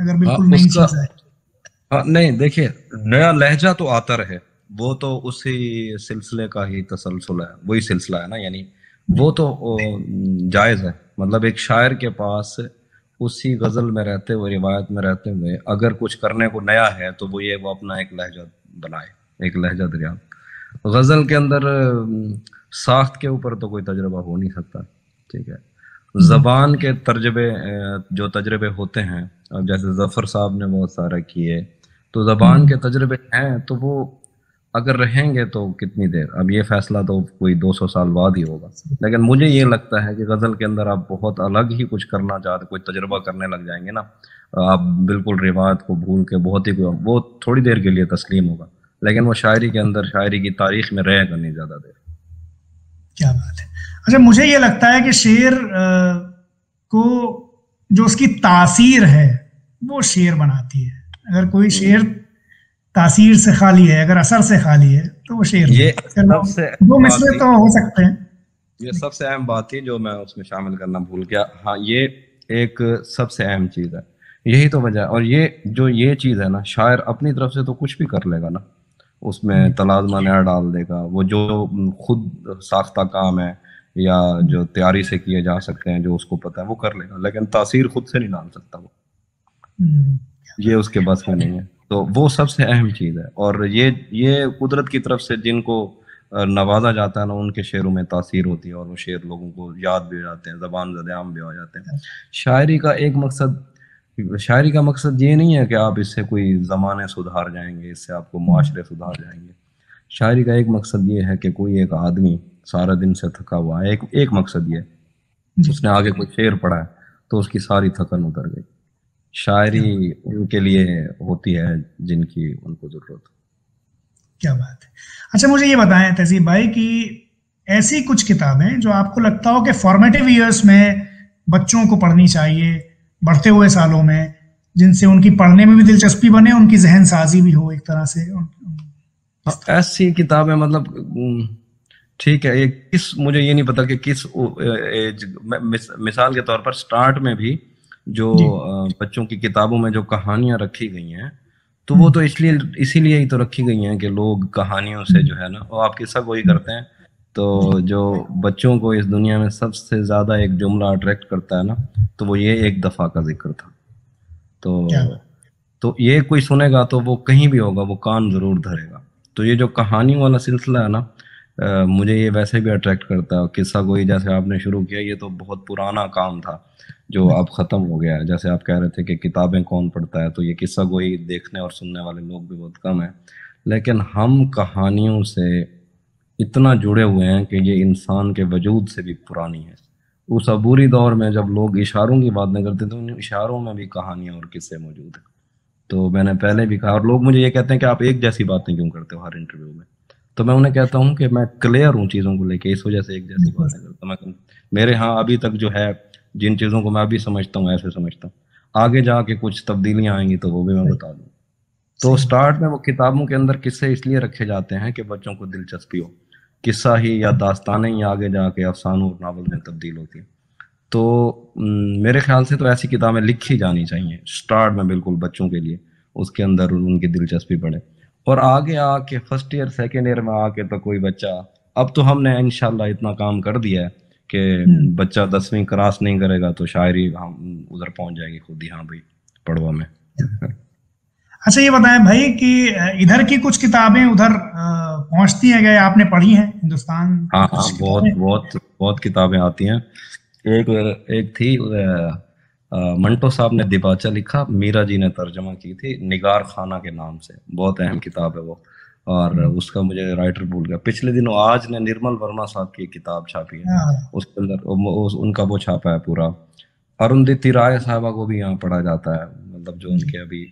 اگر بالکل نئی چیز آئے، نہیں دیکھیے، نیا لہجہ تو آتا رہے، وہ تو اسی سلسلے کا ہی تسلسل ہے، وہی سلسلہ ہے نا. یعنی وہ تو جائز ہے. مطلب ایک شاعر کے پاس اسی غزل میں رہتے ہوئے، روایت میں رہتے ہوئے اگر کچھ کرنے کو نیا ہے تو وہ یہ وہ اپنا ایک لہجہ بنائے، ایک لہجہ دریافت۔ غزل کے اندر ساخت کے اوپر تو کوئی تجربہ ہو نہیں سکتا، ٹھیک ہے، زبان کے جو تجربے ہوتے ہیں، اب جیسے ظفر صاحب نے بہت سارے کیے، تو زبان کے تجربے ہیں تو وہ اگر رہیں گے تو کتنی دیر، اب یہ فیصلہ تو کوئی 200 سال بعد ہی ہوگا، لیکن مجھے یہ لگتا ہے کہ غزل کے اندر آپ بہت الگ ہی کچھ کرنا چاہتے، کوئی تجربہ کرنے لگ جائیں گے نا، آپ بالکل روایت کو بھول کے بہت ہی، وہ تھوڑی دیر کے لیے تسلیم ہوگا، لیکن وہ شاعری کے اندر، شاعری کی تاریخ میں رہے گا نہیں زیادہ دیر۔ کیا بات ہے۔ اچھا، مجھے یہ لگتا ہے کہ شعر کو جو اس کی تاثیر ہے وہ شعر بناتی ہے، اگر کوئی شعر تاثیر سے خالی ہے، اگر اثر سے خالی ہے تو وہ شعر یہ سب سے دو مسئلے تو ہو سکتے ہیں۔ یہ سب سے اہم بات تھی جو میں اس میں شامل کرنا بھول گیا، ہاں یہ ایک سب سے اہم چیز ہے، یہی تو وجہ ہے، اور یہ چیز ہے نا، شاعر اپنی طرف سے تو کچھ بھی کر لے گا نا، اس میں تلازمہ نیا ڈال دے گا، وہ جو خود ساختہ کام ہے یا جو تیاری سے کیے جا سکتے ہیں، جو اس کو پتہ ہے وہ کر لے گا، لیکن تاثیر خود سے نہیں ڈال سکتا وہ، یہ اس کے بس میں نہیں ہے، تو وہ سب سے اہم چیز ہے۔ اور یہ قدرت کی طرف سے جن کو نوازا جاتا ہے نا، ان کے شعروں میں تاثیر ہوتی ہے، اور وہ شعر لوگوں کو یاد بھی ہو جاتے ہیں، زبان زد عام بھی ہو جاتے ہیں۔ شاعری کا مقصد یہ نہیں ہے کہ آپ اس سے کوئی زمانے سدھار جائیں گے، اس سے آپ کو معاشرے سدھار جائیں گے۔ شاعری کا ایک مقصد یہ ہے کہ کوئی ایک آدمی سارا دن سے تھکا ہوا ہے، ایک مقصد یہ ہے، اس نے آگے کوئی شعر پڑھا ہے تو اس کی ساری تھکن اتر گئی۔ شاعری ان کے لیے ہوتی ہے جن کی ان کو ضرورت۔ کیا بات ہے۔ اچھا، مجھے یہ بتائیں تہذیب بھائی کہ ایسی کچھ کتابیں جو آپ کو لگتا ہو کہ فارمیٹیو ایئرس میں بچوں کو پڑھنی چاہیے، بڑھتے ہوئے سالوں میں، جن سے ان کی پڑھنے میں بھی دلچسپی بنے، ان کی ذہن سازی بھی ہو ایک طرح سے، ایسی کتابیں مطلب ٹھیک ہے، مجھے یہ نہیں پتا کہ کس ایج، مثال کے طور پر سٹارٹ میں بھی جو بچوں کی کتابوں میں جو کہانیاں رکھی گئی ہیں تو وہ تو اسی لیے ہی تو رکھی گئی ہیں کہ لوگ کہانیوں سے جو ہے نا، وہ آپ قصہ گوئی کرتے ہیں، تو جو بچوں کو اس دنیا میں سب سے زیادہ ایک جملہ اٹریکٹ کرتا ہے نا، تو وہ یہ ایک دفعہ کا ذکر تھا، تو یہ کوئی سنے گا تو وہ کہیں بھی ہوگا وہ کان ضرور دھرے گا۔ تو یہ جو کہانی والا سلسلہ ہے نا، مجھے یہ ویسے بھی اٹریکٹ کرتا ہے۔ قصہ گوئی جیسے آپ نے شروع کیا، یہ تو بہت پرانا کام تھا جو اب ختم ہو گیا ہے۔ جیسے آپ کہہ رہے تھے کہ کتابیں کون پڑھتا ہے، تو یہ قصہ گوئی دیکھنے اور سننے والے لوگ بھی بہت کم ہیں، لیکن ہم کہانیوں سے اتنا جڑے ہوئے ہیں کہ یہ انسان کے وجود سے بھی پرانی ہے۔ اس عبوری دور میں جب لوگ اشاروں کی باتیں کرتے تو ان اشاروں میں بھی کہانیاں اور قصے موجود ہیں۔ تو میں نے پہلے بھی کہا، اور لوگ مجھے یہ کہتے ہیں کہ آپ ایک جیسی باتیں کیوں کرتے ہو ہر انٹرویو میں، تو میں انہیں کہتا ہوں کہ میں کلیئر ہوں چیزوں کو لے کے، اس وجہ سے ایک جیسی باتیں کرتا ہوں۔ میرے ہاں ابھی تک جو ہے جن چیزوں کو میں ابھی سمجھتا ہوں ایسے سمجھتا ہوں، آگے جا کے کچھ تبدیلیاں آئیں گی تو وہ بھی میں بتا دوں۔ تو سٹارٹ میں وہ کتابوں کے اندر قصے اس لیے رکھے جاتے ہیں کہ بچوں کو دلچسپی ہو، قصہ ہی یا داستانیں ہی آگے جا کے افسانوں اور ناول میں تبدیل ہوتی ہیں۔ تو میرے خیال سے تو ایسی کتابیں لکھی جانی چاہیے سٹارٹ میں، بالکل بچوں کے لیے، اس کے اندر ان کی دلچسپی بڑھے، اور آگے آ کے فرسٹ ایئر سیکنڈ ایئر میں آ کے تو کوئی بچہ، اب تو ہم نے انشاءاللہ اتنا کام کر دیا ہے کہ بچہ 10ویں کراس نہیں کرے گا تو شاعری ادھر پہنچ جائے گی خود ہی، ہاں بھائی پڑھوا میں۔ اچھا، یہ بتائیں بھائی کہ ادھر کی کچھ کتابیں ادھر پہنچتی ہیں، گئے آپ نے پڑھی ہیں ہندوستان؟ ہاں بہت کتابیں آتی ہیں۔ ایک تھی منٹو صاحب نے دیباچہ لکھا، میرا جی نے ترجمہ کی تھی، نگار خانہ کے نام سے، بہت اہم کتاب ہے وہ، اور اس کا مجھے رائٹر بھول گیا۔ پچھلے دنوں آج نے نرمل ورما صاحب کی کتاب چھاپی ہے، اس کے اندر ان کا وہ چھاپا ہے پورا۔ ارندھتی رائے صاحبہ کو بھی یہاں پڑھا جاتا ہے، مطلب جو ان کے ابھی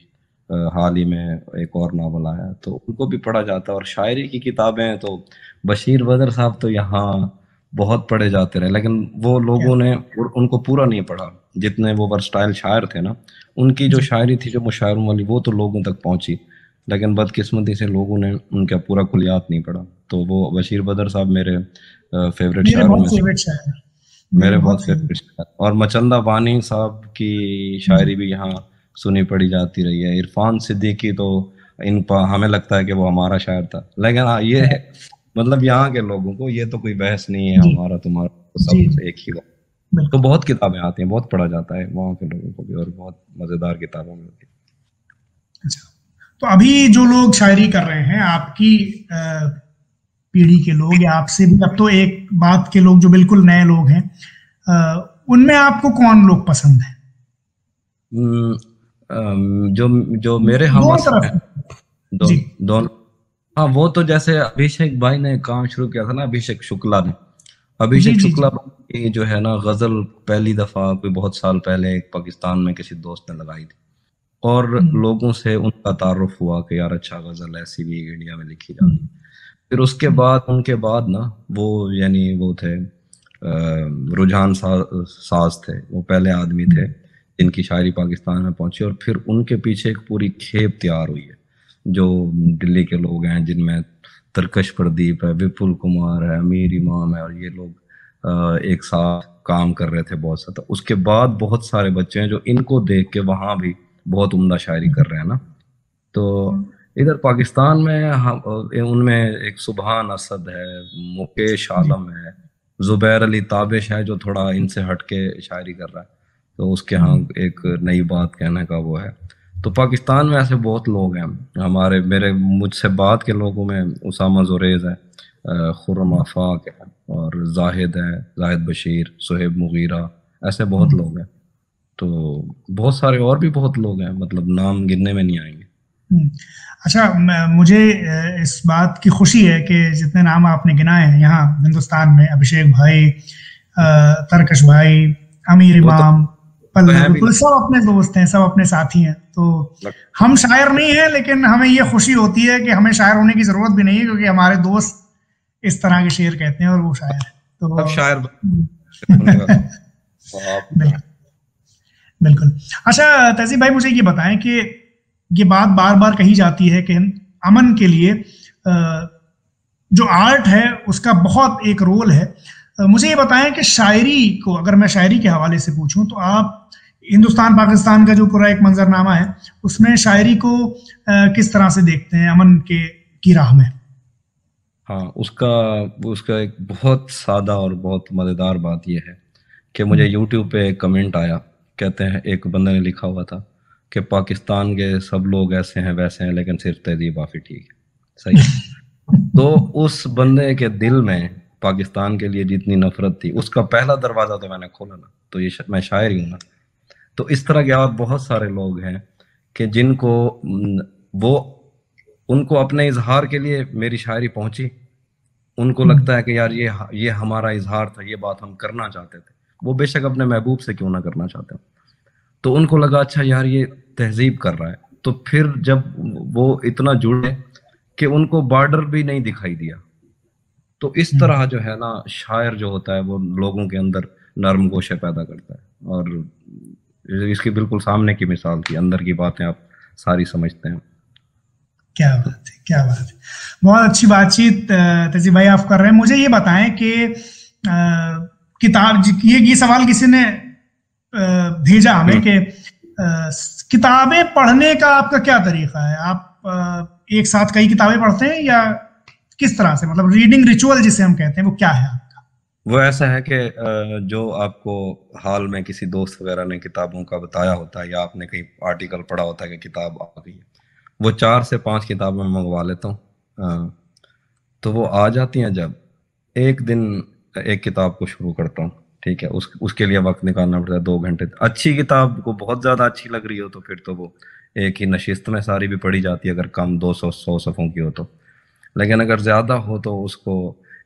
حال ہی میں ایک اور ناول آیا ہے تو ان کو بھی پڑھا جاتا ہے۔ اور شاعری کی کتابیں تو بشیر بدر صاحب تو یہاں بہت پڑھے جاتے رہے، لیکن وہ لوگوں نے ان کو پورا نہیں پڑھا، جتنے وہ ورسٹائل شاعر تھے نا، ان کی جو شاعری تھی جو مشاعروں والی، وہ تو لوگوں تک پہنچی، لیکن بدقسمتی سے لوگوں نے ان کا پورا کلیات نہیں پڑھا۔ تو وہ بشیر بدر صاحب میرے فیوریٹ شاعروں میں سے، میرے بہت فیوریٹ شاعر، اور مچندہ بانی صاحب کی شاعری بھی یہاں سنی پڑھی جاتی رہی ہے۔ عرفان صدیقی تو ہمیں لگتا ہے کہ وہ ہمارا شاعر تھا، لیکن ہاں یہ مطلب یہاں کے لوگوں کو یہ تو کوئی بحث نہیں ہے، ہمارا تمہارا سب ایک ہی بات۔ تو بہت کتابیں آتی ہیں, بہت پڑھا جاتا ہے وہاں کے لوگوں کو بھی, اور بہت مزیدار کتابیں بھی ہوتی ہیں. اچھا, تو ابھی جو لوگ شاعری کر رہے ہیں آپ کی پیڑھی کے لوگ, یا آپ سے بھی اب تو ایک بات کے لوگ جو بالکل نئے لوگ ہیں, ان میں آپ کو کون لوگ پسند ہیں؟ جو میرے ہم اثر ہیں دونوں, ہاں وہ تو جیسے ابھیشیک بھائی نے کام شروع کیا تھا نا, ابھیشیک شکلا نے, ابھیشیک شکلا کی جو ہے نا غزل پہلی دفعہ کوئی بہت سال پہلے ایک پاکستان میں کسی دوست نے لگائی تھی, اور لوگوں سے ان کا تعارف ہوا کہ یار اچھا غزل ایسی بھی انڈیا میں لکھی جاتی. پھر اس کے بعد ان کے بعد نا وہ یعنی وہ تھے رجحان ساز تھے, وہ پہلے آدمی تھے جن کی شاعری پاکستان میں پہنچی, اور پھر ان کے پیچھے ایک پوری کھیپ تیار ہوئی ہے جو دلی کے لوگ ہیں, جن میں ترکش پردیپ ہے, وپل کمار ہے, امیر امام ہے, اور یہ لوگ ایک ساتھ کام کر رہے تھے بہت سا. اس کے بعد بہت سارے بچے ہیں جو ان کو دیکھ کے وہاں بھی بہت عمدہ شاعری کر رہے ہیں نا. تو ادھر پاکستان میں ان میں ایک سبحان اسد ہے, مکیش عالم ہے, زبیر علی تابش ہے جو تھوڑا ان سے ہٹ کے شاعری کر رہا ہے, تو اس کے ہاں ایک نئی بات کہنے کا وہ ہے. تو پاکستان میں ایسے بہت لوگ ہیں ہمارے مجھ سے بات کے لوگوں میں اسامہ زریز ہے, خرم آفاق ہے, اور زاہد ہے, زاہد بشیر, صہیب مغیرہ, ایسے بہت لوگ ہیں. تو بہت سارے اور بھی بہت لوگ ہیں, مطلب نام گننے میں نہیں آئیں گے. اچھا, مجھے اس بات کی خوشی ہے کہ جتنے نام آپ نے گنائے ہیں یہاں ہندوستان میں, ابھیشیک بھائی, ترکش بھائی, امیر امام, سب اپنے دوست ہیں, سب اپنے ساتھی ہیں. تو ہم شاعر نہیں ہیں, لیکن ہمیں یہ خوشی ہوتی ہے کہ ہمیں شاعر ہونے کی ضرورت بھی نہیں ہے, کیونکہ ہمارے دوست اس طرح کے شعر کہتے ہیں اور وہ شاعر ہے. تو شاعر بالکل. اچھا تہذیب بھائی, مجھے یہ بتائیں کہ یہ بات بار بار کہی جاتی ہے کہ امن کے لیے جو آرٹ ہے اس کا بہت ایک رول ہے. مجھے یہ بتائیں کہ شاعری کو, اگر میں شاعری کے حوالے سے پوچھوں, تو آپ ہندوستان پاکستان کا جو پورا ایک منظرنامہ ہے اس میں شاعری کو کس طرح سے دیکھتے ہیں امن کی راہ میں؟ ہاں, اس کا ایک بہت سادہ اور بہت مزیدار بات یہ ہے کہ مجھے یوٹیوب پہ ایک کمنٹ آیا, کہتے ہیں ایک بندے نے لکھا ہوا تھا کہ پاکستان کے سب لوگ ایسے ہیں ویسے ہیں, لیکن صرف تہذیب آفی ٹھیک ہے. صحیح. تو اس بندے کے دل میں پاکستان کے لیے جتنی نفرت تھی, اس کا پہلا دروازہ تو میں نے کھولا نا, تو یہ میں شاعر ہی ہوں نا. تو اس طرح کے اور بہت سارے لوگ ہیں کہ جن کو ان کو اپنے اظہار کے لیے میری شاعری پہنچی, ان کو لگتا ہے کہ یار یہ ہمارا اظہار تھا, یہ بات ہم کرنا چاہتے تھے, وہ بے شک اپنے محبوب سے کیوں نہ کرنا چاہتے ہیں. تو ان کو لگا اچھا یار یہ تہذیب کر رہا ہے. تو پھر جب وہ اتنا جڑے کہ ان کو بارڈر بھی نہیں دکھائی دیا. تو اس طرح جو ہے نا شاعر جو ہوتا ہے وہ لوگوں کے اندر نرم گوشے پیدا کرتا ہے, اور اس کی بالکل سامنے کی مثال تھی, اندر کی باتیں آپ ساری سمجھتے ہیں. کیا بات ہے, کیا بات ہے, بہت اچھی بات چیت تہذیب بھائی آپ کر رہے ہیں. مجھے یہ بتائیں کہ کتاب, یہ سوال کسی نے بھیجا ہمیں کہ کتابیں پڑھنے کا آپ کا کیا طریقہ ہے, آپ ایک ساتھ کئی کتابیں پڑھتے ہیں یا کس طرح سے, مطلب ریڈنگ ریچول جسے ہم کہتے ہیں وہ کیا ہے آپ کا؟ وہ ایسا ہے کہ جو آپ کو حال میں کسی دوست وغیرہ نے کتابوں کا بتایا ہوتا ہے, یا آپ نے کہیں آرٹیکل پڑھا ہوتا ہے کہ کتاب آ گئی ہے, وہ 4 سے 5 کتابیں میں منگوا لیتا ہوں. تو وہ آ جاتی ہیں, جب ایک دن ایک کتاب کو شروع کرتا ہوں, ٹھیک ہے, اس کے لیے وقت نکالنا پڑتا ہے 2 گھنٹے. اچھی کتاب کو بہت زیادہ اچھی لگ رہی ہو تو پھر تو وہ ایک ہی نشست میں ساری بھی پڑھی جاتی ہے, اگر کم 200 صفحوں کی ہو تو. لیکن اگر زیادہ ہو تو اس کو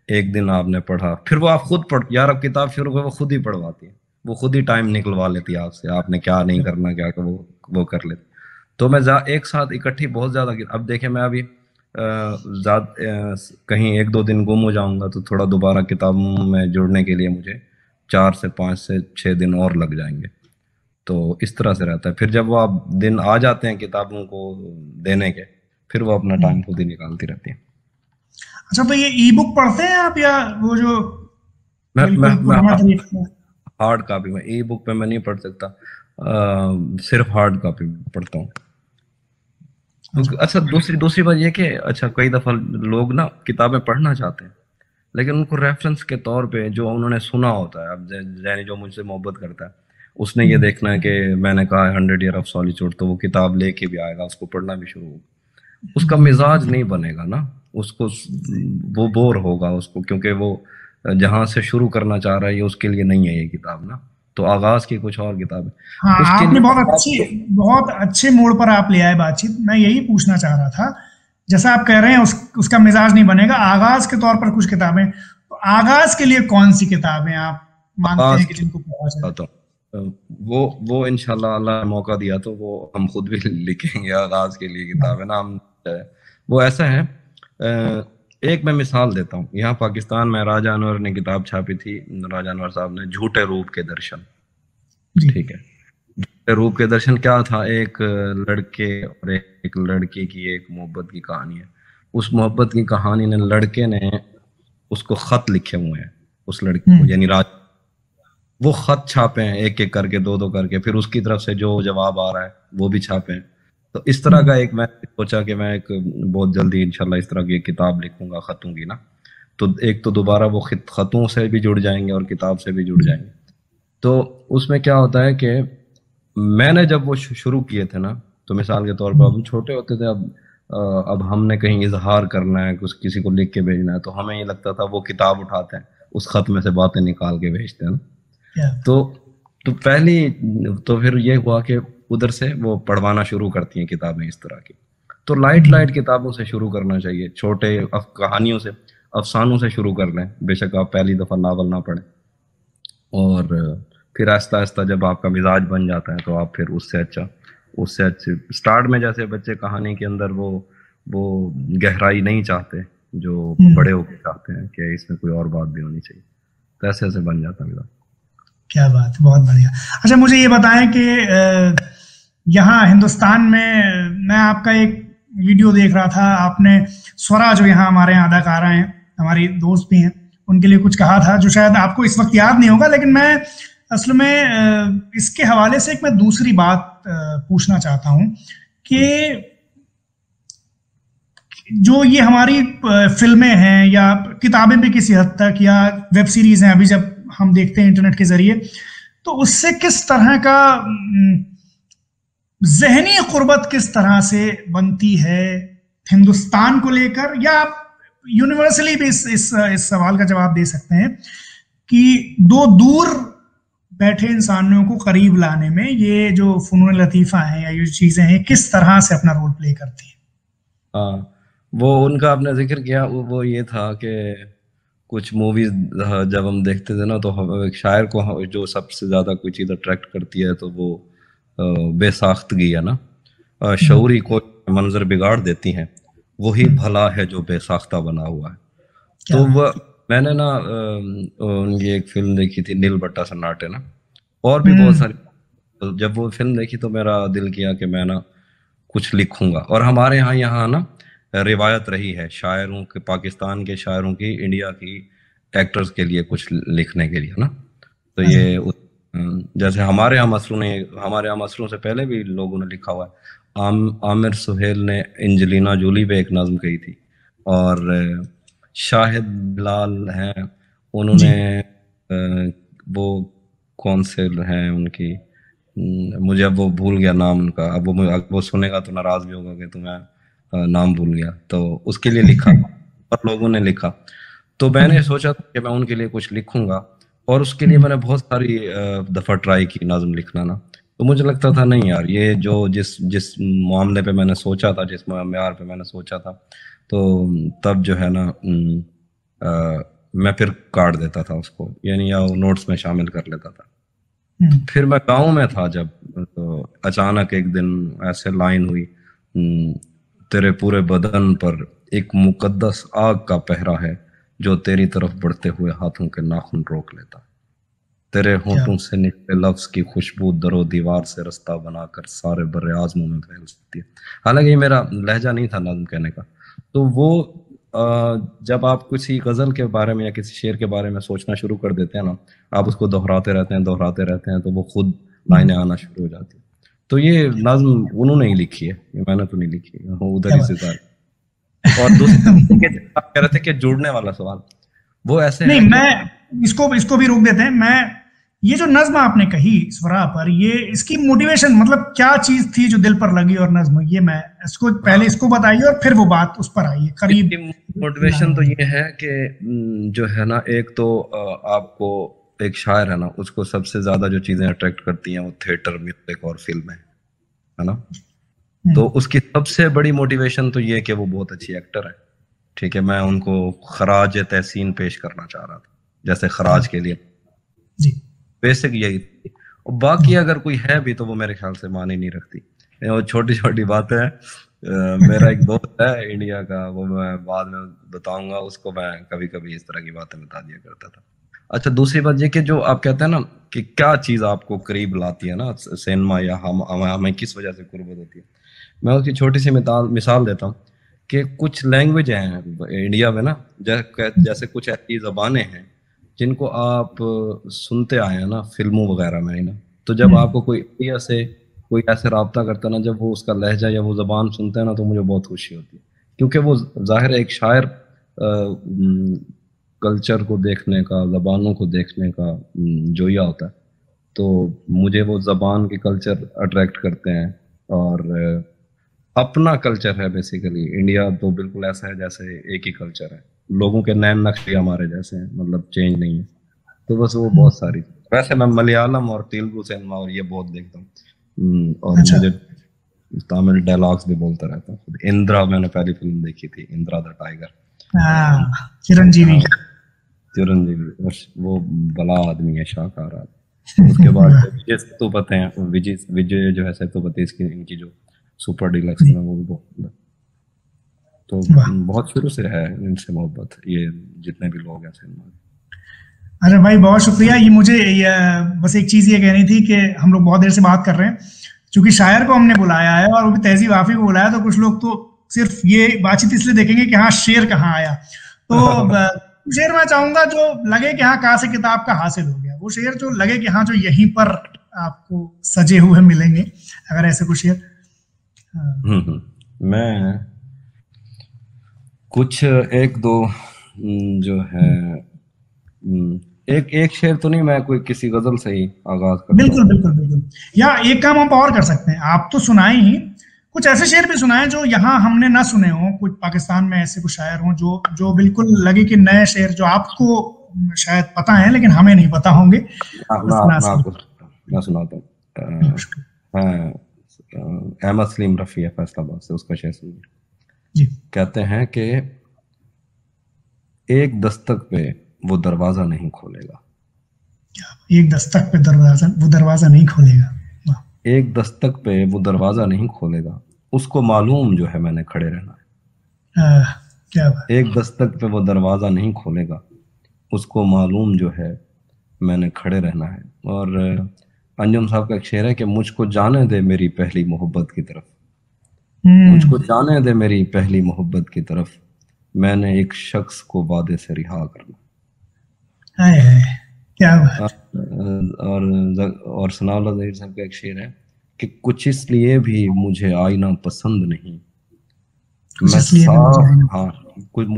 ایک دن آپ نے پڑھا, پھر وہ آپ خود یار اب کتاب شروع ہو وہ خود ہی پڑھواتی ہے, وہ خود ہی ٹائم نکلوا لیتی ہے آپ سے, آپ نے کیا نہیں کرنا کیا کہ وہ کر لیتی. تو میں ایک ساتھ اکٹھی بہت زیادہ, اب دیکھیں میں ابھی کہیں 1-2 دن گم ہو جاؤں گا تو تھوڑا دوبارہ کتابوں میں جڑنے کے لیے مجھے 4 سے 5 سے 6 دن اور لگ جائیں گے. تو اس طرح سے رہتا ہے. پھر جب وہ آپ دن آ جاتے ہیں کتابوں کو دینے کے, پھر وہ اپنا ٹائم خود ہی نکالتی رہتی ہیں. اچھا, تو یہ ای بک پڑھتے ہیں آپ یا وہ جو ہارڈ کاپی میں, ای بک پہ میں نہیں پڑھ سکتا, صرف ہارڈ کاپی پڑھتا ہوں. اچھا دوسری بات یہ کہ اچھا کئی دفعہ لوگ نا کتابیں پڑھنا چاہتے ہیں لیکن ان کو ریفرنس کے طور پہ جو انہوں نے سنا ہوتا ہے. اب یعنی جو مجھ سے محبت کرتا ہے اس نے یہ دیکھنا ہے کہ میں نے کہا 100 Years of Solitude, تو وہ کتاب لے کے بھی آئے گا, اس کو پڑھنا بھی شروع ہوگا. اس کا مزاج نہیں بنے گا نا, اس کو وہ بور ہوگا اس کو, کیونکہ وہ جہاں سے شروع کرنا چاہ رہا ہے یہ اس کے لیے نہیں ہے یہ کتاب نا. تو آغاز کی کچھ اور کتاب ہے. ہاں آپ نے بہت اچھے موڑ پر آپ لے آئے بات چیت. میں یہی پوچھنا چاہ رہا تھا, جیسا آپ کہہ رہے ہیں اس کا مزاج نہیں بنے گا, آغاز کے طور پر کچھ کتابیں, تو آغاز کے لیے کون سی کتابیں آپ مانتے ہیں کہ جن کو پڑھا جائے؟ وہ انشاءاللہ اللہ نے موقع دیا تو وہ ہم خود بھی لکھیں گے آغاز کے لیے کتابیں نا. ہم وہ ایسا ہے, ایک میں مثال دیتا ہوں. یہاں پاکستان میں راجہ انور نے کتاب چھاپی تھی, راجہ انور صاحب نے, جھوٹے روپ کے درشن. ٹھیک ہے, جھوٹے روپ کے درشن کیا تھا؟ ایک لڑکے اور ایک لڑکی کی ایک محبت کی کہانی ہے. اس محبت کی کہانی نے, لڑکے نے اس کو خط لکھے ہوئے ہیں اس لڑکی کو, یعنی وہ خط چھاپے ہیں ایک ایک کر کے, دو کر کے, پھر اس کی طرف سے جو جواب آ رہا ہے وہ بھی چھاپے ہیں. تو اس طرح کا ایک میں سوچا کہ میں ایک بہت جلدی انشاءاللہ اس طرح کی ایک کتاب لکھوں گا خطوں کی نا. تو ایک تو دوبارہ وہ خطوں سے بھی جڑ جائیں گے اور کتاب سے بھی جڑ جائیں گے. تو اس میں کیا ہوتا ہے کہ میں نے جب وہ شروع کیے تھے نا, تو مثال کے طور پر اب ہم چھوٹے ہوتے تھے, اب ہم نے کہیں اظہار کرنا ہے, کسی کو لکھ کے بھیجنا ہے, تو ہمیں یہ لگتا تھا وہ کتاب اٹھاتے ہیں, اس خط میں سے باتیں نکال کے بھیجتے ہیں نا. تو پہلی تو پھر یہ ہوا کہ ادھر سے وہ پڑھوانا شروع کرتی ہیں کتابیں اس طرح کی. تو لائٹ کتابوں سے شروع کرنا چاہیے, چھوٹے کہانیوں سے, افسانوں سے شروع کر لیں. بے شک آپ پہلی دفعہ ناول نہ پڑھیں, اور پھر آہستہ آہستہ جب آپ کا مزاج بن جاتا ہے تو آپ پھر اس سے اچھے اسٹارٹ میں, جیسے بچے کہانی کے اندر وہ گہرائی نہیں چاہتے جو بڑے ہو کے چاہتے ہیں کہ اس میں کوئی اور بات بھی ہونی چاہیے, تو ایسے ایسے بن جاتا ہے. کیا بات ہے, بہت بڑھیا. اچھا مجھے یہ بتائیں کہ یہاں ہندوستان میں آپ کا ایک ویڈیو دیکھ رہا تھا, آپ نے سورا جو یہاں ہمارے یہاں اداکارہ ہیں, ہماری دوست بھی ہیں, ان کے لیے کچھ کہا تھا جو شاید آپ کو اس وقت یاد نہیں ہوگا, لیکن میں اصل میں اس کے حوالے سے ایک میں دوسری بات پوچھنا چاہتا ہوں کہ جو یہ ہماری فلمیں ہیں یا کتابیں بھی کسی حد تک, یا ویب سیریز ہیں ابھی جب ہم دیکھتے ہیں انٹرنیٹ کے ذریعے, تو اس سے کس طرح کا ذہنی قربت کس طرح سے بنتی ہے ہندوستان کو لے کر, یا آپ یونیورسلی بھی اس سوال کا جواب دے سکتے ہیں کہ دو دور بیٹھے انسانوں کو قریب لانے میں یہ جو فنون لطیفہ ہیں یا یہ چیزیں ہیں کس طرح سے اپنا رول پلے کرتی ہیں؟ ہاں, وہ ان کا آپ نے ذکر کیا, وہ یہ تھا کہ کچھ موویز جب ہم دیکھتے تھے نا, تو ایک شاعر کو جو سب سے زیادہ کوئی چیز اٹریکٹ کرتی ہے تو وہ بے ساختگی ہے نا. شعوری کو منظر بگاڑ دیتی ہیں, وہی بھلا ہے جو بے ساختہ بنا ہوا ہے. تو وہ میں نے نا ان کی ایک فلم دیکھی تھی نیل بٹا سناٹے نا, اور بھی بہت ساری. جب وہ فلم دیکھی تو میرا دل کیا کہ میں نا کچھ لکھوں گا. اور ہمارے یہاں نا روایت رہی ہے شاعروں کے, پاکستان کے شاعروں کی انڈیا کی ایکٹرز کے لیے کچھ لکھنے کے لیے نا. تو یہ جیسے ہمارے یہاں مسلوں سے پہلے بھی لوگوں نے لکھا ہوا ہے. عامر سہیل نے انجلینا جولی پہ ایک نظم کہی تھی, اور شاہد بلال ہیں, انہوں نے وہ کون سے ہیں ان کی, مجھے اب وہ بھول گیا نام ان کا, اب وہ سنے گا تو ناراض بھی ہوگا کہ تمہیں نام بھول گیا, تو اس کے لیے لکھا اور لوگوں نے لکھا. تو میں نے سوچا کہ میں ان کے لیے کچھ لکھوں گا, اور اس کے لیے میں نے بہت ساری دفعہ ٹرائی کی نظم لکھنا نا. تو مجھے لگتا تھا نہیں یار, یہ جو جس معاملے پہ میں نے سوچا تھا, جس معیار پہ میں نے سوچا تھا, تو تب جو ہے نا میں پھر کاٹ دیتا تھا اس کو, یعنی یا نوٹس میں شامل کر لیتا تھا. پھر میں گاؤں میں تھا جب, تو اچانک ایک دن ایسے لائن ہوئی, تیرے پورے بدن پر ایک مقدس آگ کا پہرا ہے جو تیری طرف بڑھتے ہوئے ہاتھوں کے ناخن روک لیتا. تیرے ہونٹوں سے نکلے لفظ کی خوشبو در و دیوار سے رستہ بنا کر سارے بر اعظموں میں پھیل سکتی ہے. حالانکہ یہ میرا لہجہ نہیں تھا نظم کہنے کا. تو وہ جب آپ کسی غزل کے بارے میں یا کسی شعر کے بارے میں سوچنا شروع کر دیتے ہیں نا, آپ اس کو دہراتے رہتے ہیں, تو وہ خود لائنیں آنا شروع ہو جاتی ہیں. تو یہ نظم انہوں نے ہی لکھی ہے, یہ میں نے تو نہیں لکھی, ادھر ہی سے سارے. اور دوسرے کہہ رہے تھے کہ جڑنے والا سوال, وہ ایسے نہیں میں اس کو بھی روک دیتے ہیں. میں یہ جو نظم آپ نے کہی سورا پر, یہ اس کی موٹیویشن مطلب کیا چیز تھی جو دل پر لگی, اور نظم یہ میں اس کو پہلے اس کو بتائیے اور پھر وہ بات اس پر آئیے قریب. موٹیویشن تو یہ ہے کہ جو ہے نا, ایک تو آپ کو ایک شاعر ہے نا, اس کو سب سے زیادہ جو چیزیں اٹریکٹ کرتی ہیں وہ تھیٹر, میوزک اور فلمیں ہے نا. تو اس کی سب سے بڑی موٹیویشن تو یہ کہ وہ بہت اچھی ایکٹر ہے. ٹھیک ہے, میں ان کو خراج تحسین پیش کرنا چاہ رہا تھا, جیسے خراج کے لیے بیسک یہی تھی. اور باقی اگر کوئی ہے بھی تو وہ میرے خیال سے معنی نہیں رکھتی, وہ چھوٹی چھوٹی باتیں ہیں. میرا ایک دوست ہے انڈیا کا, وہ میں بعد میں بتاؤں گا, اس کو میں کبھی کبھی اس طرح کی باتیں بتا دیا کرتا تھا. اچھا, دوسری بات یہ کہ جو آپ کہتے ہیں نا کہ کیا چیز آپ کو قریب لاتی ہے نا سینما, یا ہمیں کس وجہ سے قربت ہوتی ہے, میں اس کی چھوٹی سی مثال دیتا ہوں کہ کچھ لینگویج ہیں انڈیا میں نا, جیسے کچھ ایسی زبانیں ہیں جن کو آپ سنتے آئے ہیں نا فلموں وغیرہ میں نا, تو جب آپ کو کوئی انڈیا سے کوئی ایسے رابطہ کرتا ہے نا, جب وہ اس کا لہجہ یا وہ زبان سنتے ہیں نا, تو مجھے بہت خوشی ہوتی ہے, کیونکہ وہ ظاہر ایک شاعر کلچر کو دیکھنے کا, زبانوں کو دیکھنے کا جویا ہوتا ہے. تو مجھے وہ زبان کے کلچر اٹریکٹ کرتے ہیں, اور اپنا کلچر ہے بیسیکلی. انڈیا تو بالکل ایسا ہے جیسے ایک ہی کلچر ہے, لوگوں کے نین نقش بھی ہمارے جیسے ہیں, مطلب چینج نہیں ہے. تو بس وہ بہت ساری, ویسے میں ملیالم اور تیلگو سینما اور یہ بہت دیکھتا ہوں, اور مجھے تامل ڈائلاگس بھی بولتا رہتا ہوں. اندرا میں نے پہلی فلم دیکھی تھی, اندرا دا ٹائیگر, چرنجیوی. وہ بلا آدمی ہے, شاہکار آدمی. اس کے بعد وجے ستوپتی ہیں, وجے جو ہے ستوپتی, اس کی ان کی جو سپر ڈیلکس میں وہ بھی بہت, تو بہت شروع سے ہے ان سے محبت, یہ جتنے بھی لوگ ہیں سینما. ارے بھائی بہت شکریہ. یہ مجھے بس ایک چیز یہ کہنی تھی کہ ہم لوگ بہت دیر سے بات کر رہے ہیں, چونکہ شاعر کو ہم نے بلایا ہے اور وہ بھی تہذیب وافی کو بلایا, تو کچھ لوگ تو صرف یہ بات چیت اس لیے دیکھیں گے کہ ہاں شعر کہاں آیا. تو شعر میں چاہوں گا جو لگے کہ ہاں کہاں سے کتاب کا حاصل ہو گیا, وہ شعر جو لگے کہ ہاں جو یہیں پر آپ کو سجے ہوئے ملیں گے, اگر ایسے کچھ شعر. میں کچھ ایک دو جو ہے, ایک شعر تو نہیں, میں کوئی کسی غزل سے ہی آغاز کرتا ہوں. بالکل بالکل بالکل. یا ایک کام ہم اور کر سکتے ہیں, آپ تو سنائیں ہی, کچھ ایسے شعر بھی سنائیں جو یہاں ہم نے نہ سنے ہوں. کچھ پاکستان میں ایسے کچھ شاعر ہوں جو بالکل لگے کہ نئے شعر جو آپ کو شاید پتا ہیں لیکن ہمیں نہیں پتا ہوں گے. میں سناتا ہوں. احمد سلیم رفیع فیصل آباد سے, اس کا شعر سنیے. کہتے ہیں کہ ایک دستک پہ وہ دروازہ نہیں کھولے گا. ایک دستک پہ وہ دروازہ نہیں کھولے گا. ایک دستک پہ وہ دروازہ نہیں کھولے گا, اس کو معلوم جو ہے میں نے کھڑے رہنا ہے. کیا بات. ایک دستک پہ وہ دروازہ نہیں کھولے گا, اس کو معلوم جو ہے میں نے کھڑے رہنا ہے. اور انجم صاحب کا ایک شعر ہے کہ مجھ کو جانے دے میری پہلی محبت کی طرف, مجھ کو جانے دے میری پہلی محبت کی طرف, میں نے ایک شخص کو وعدے سے رہا کرنا. کیا بات. اور ثناء اللہ ظہیر صاحب کا ایک شعر ہے کہ کچھ اس لیے بھی مجھے آئینہ پسند نہیں, میں صاف, ہاں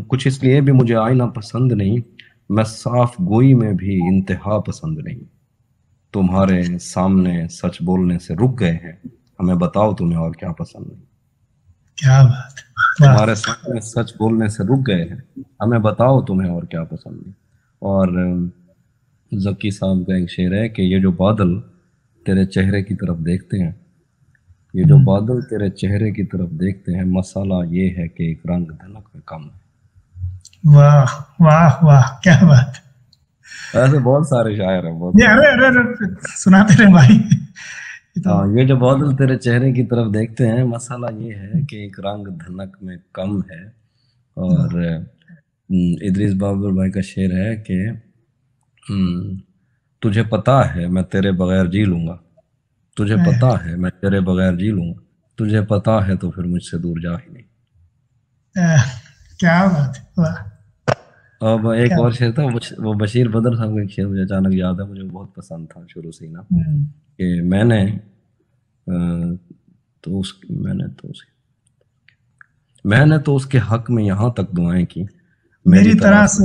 کچھ اس لیے بھی مجھے آئینہ پسند نہیں, میں صاف گوئی میں بھی انتہا پسند نہیں. تمہارے سامنے سچ بولنے سے رک گئے ہیں, ہمیں بتاؤ تمہیں اور کیا پسند نہیں. کیا بات. تمہارے سامنے سچ بولنے سے رک گئے ہیں, ہمیں بتاؤ تمہیں اور کیا پسند نہیں. اور ذکی صاحب کا ایک شعر ہے کہ یہ جو بادل تیرے چہرے کی طرف دیکھتے ہیں, یہ جو بادل تیرے چہرے کی طرف دیکھتے ہیں, مسئلہ یہ ہے کہ ایک رنگ دھنک میں کم ہے. واہ واہ واہ, کیا بات. ایسے بہت سارے شاعر ہیں, سناتے رہے بھائی. ہاں, یہ جو بادل تیرے چہرے کی طرف دیکھتے ہیں, مسئلہ یہ ہے کہ ایک رنگ دھنک میں کم ہے. اور ادریس بابر بھائی کا شعر ہے کہ تجھے پتا ہے میں تیرے بغیر جی لوں گا, تجھے پتا ہے میں تیرے بغیر جی لوں گا, تجھے پتا ہے تو پھر مجھ سے دور جا ہی نہیں. کیا بات. اب ایک اور شعر تھا, وہ بشیر بدر صاحب کا ایک شعر مجھے اچانک یاد ہے, مجھے بہت پسند تھا شروع سے ہی نا, کہ میں نے تو اس کے حق میں یہاں تک دعائیں کی, میری طرح سے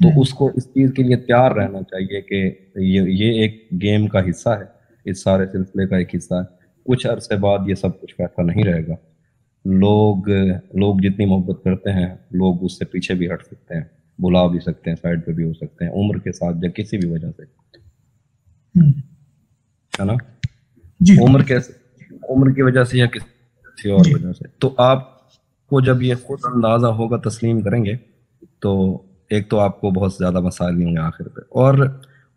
تو اس کو اس چیز کے لیے تیار رہنا چاہیے کہ یہ ایک گیم کا حصہ ہے، اس سارے سلسلے کا ایک حصہ ہے. کچھ عرصے بعد یہ سب کچھ ویسا نہیں رہے گا. لوگ جتنی محبت کرتے ہیں لوگ اس سے پیچھے بھی ہٹ سکتے ہیں، بلا بھی سکتے ہیں، سائڈ پہ بھی ہو سکتے ہیں عمر کے ساتھ یا کسی بھی وجہ سے، ہے نا جی. عمر کی وجہ سے یا کسی اور وجہ سے. تو آپ کو جب یہ خود اندازہ ہوگا، تسلیم کریں گے، تو ایک تو آپ کو بہت زیادہ مسائل نہیں ہوں گے آخر پہ.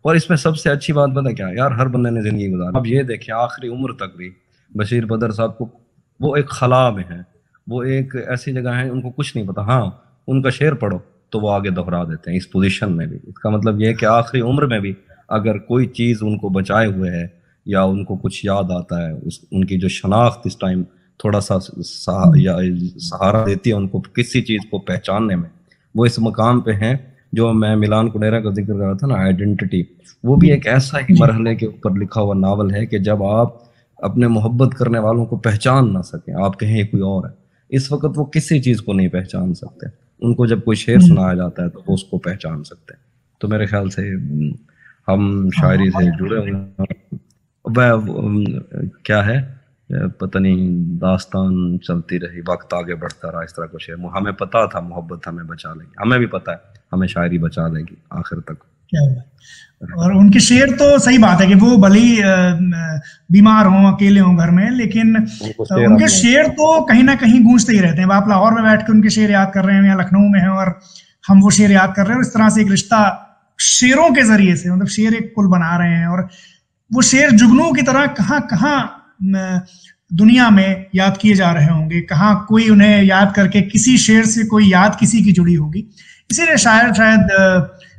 اور اس میں سب سے اچھی بات پتہ کیا ہے یار، ہر بندے نے زندگی گزاری. اب یہ دیکھیں آخری عمر تک بھی بشیر بدر صاحب کو وہ ایک خلا میں ہیں، وہ ایک ایسی جگہ ہے ان کو کچھ نہیں پتا. ہاں ان کا شعر پڑھو تو وہ آگے دہرا دیتے ہیں اس پوزیشن میں بھی. اس کا مطلب یہ ہے کہ آخری عمر میں بھی اگر کوئی چیز ان کو بچائے ہوئے ہے یا ان کو کچھ یاد آتا ہے، ان کی جو شناخت اس ٹائم تھوڑا سا سہارا دیتی ہے ان کو کسی چیز کو پہچاننے میں، وہ اس مقام پہ ہیں. جو میں ملان کنیرا کا ذکر کر رہا تھا نا، آئیڈینٹی، وہ بھی ایک ایسا ہی مرحلے کے اوپر لکھا ہوا ناول ہے کہ جب آپ اپنے محبت کرنے والوں کو پہچان نہ سکیں، آپ کہیں کوئی اور ہے. اس وقت وہ کسی چیز کو نہیں پہچان سکتے. ان کو جب کوئی شعر سنایا جاتا ہے تو وہ اس کو پہچان سکتے ہیں. تو میرے خیال سے ہم شاعری سے جڑے ہوئے. کیا ہے پتہ نہیں، داستان چلتی رہی، وقت آگے بڑھتا رہا، اس طرح کچھ ہے. ہمیں پتا تھا محبت ہمیں بچا لے گی، ہمیں بھی پتا ہے ہمیں شاعری بچا لے گی آخر تک. اور ان کے شعر تو صحیح بات ہے کہ وہ بھلی بیمار ہوں، اکیلے ہوں گھر میں، لیکن ان کے شعر تو کہیں نہ کہیں گونجتے ہی رہتے ہیں. آپ لاہور میں بیٹھ کے ان کے شعر یاد کر رہے ہیں یا لکھنؤ میں ہیں اور ہم وہ شعر یاد کر رہے ہیں. اس طرح سے ایک رشتہ شعروں کے ذریعے سے، مطلب شعر ایک پل بنا رہے ہیں. اور وہ شعر جگنوں کی طرح کہاں کہاں دنیا میں یاد کیے جا رہے ہوں گے، کہاں کوئی انہیں یاد کر کے کسی شعر سے کوئی یاد کسی کی جڑی ہوگی. اسی لیے شاید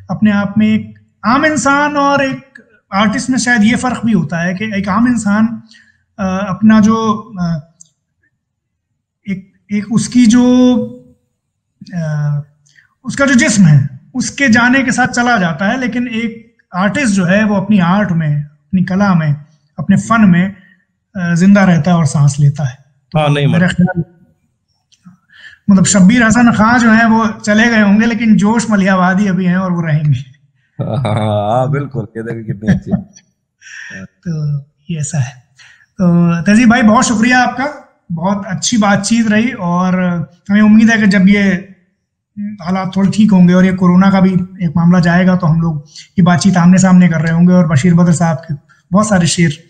اپنے آپ میں ایک عام انسان اور ایک آرٹسٹ میں شاید یہ فرق بھی ہوتا ہے کہ ایک عام انسان اپنا جو ایک اس کی جو اس کا جو جسم ہے اس کے جانے کے ساتھ چلا جاتا ہے، لیکن ایک آرٹسٹ جو ہے وہ اپنی آرٹ میں، اپنی کلا میں، اپنے فن میں زندہ رہتا ہے اور سانس لیتا ہے. ہاں نہیں میرا خیال مطلب شبیر حسن خان جو ہیں وہ چلے گئے ہوں گے، لیکن جوش ملیح آبادی ابھی ہیں اور وہ رہیں گے. ہاں بالکل، کتنی اچھی. تو یہ ایسا ہے. تو تہذیب بھائی بہت شکریہ آپ کا، بہت اچھی بات چیت رہی. اور ہمیں امید ہے کہ جب یہ حالات تھوڑے ٹھیک ہوں گے اور یہ کورونا کا بھی ایک معاملہ جائے گا تو ہم لوگ یہ بات چیت آمنے سامنے کر رہے ہوں گے اور بشیر بدر صاحب کے بہت سارے شعر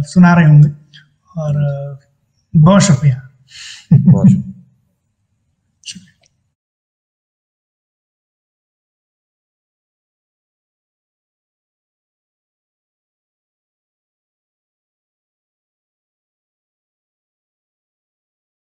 سنا رہے ہوں گے. اور بہت شکریہ.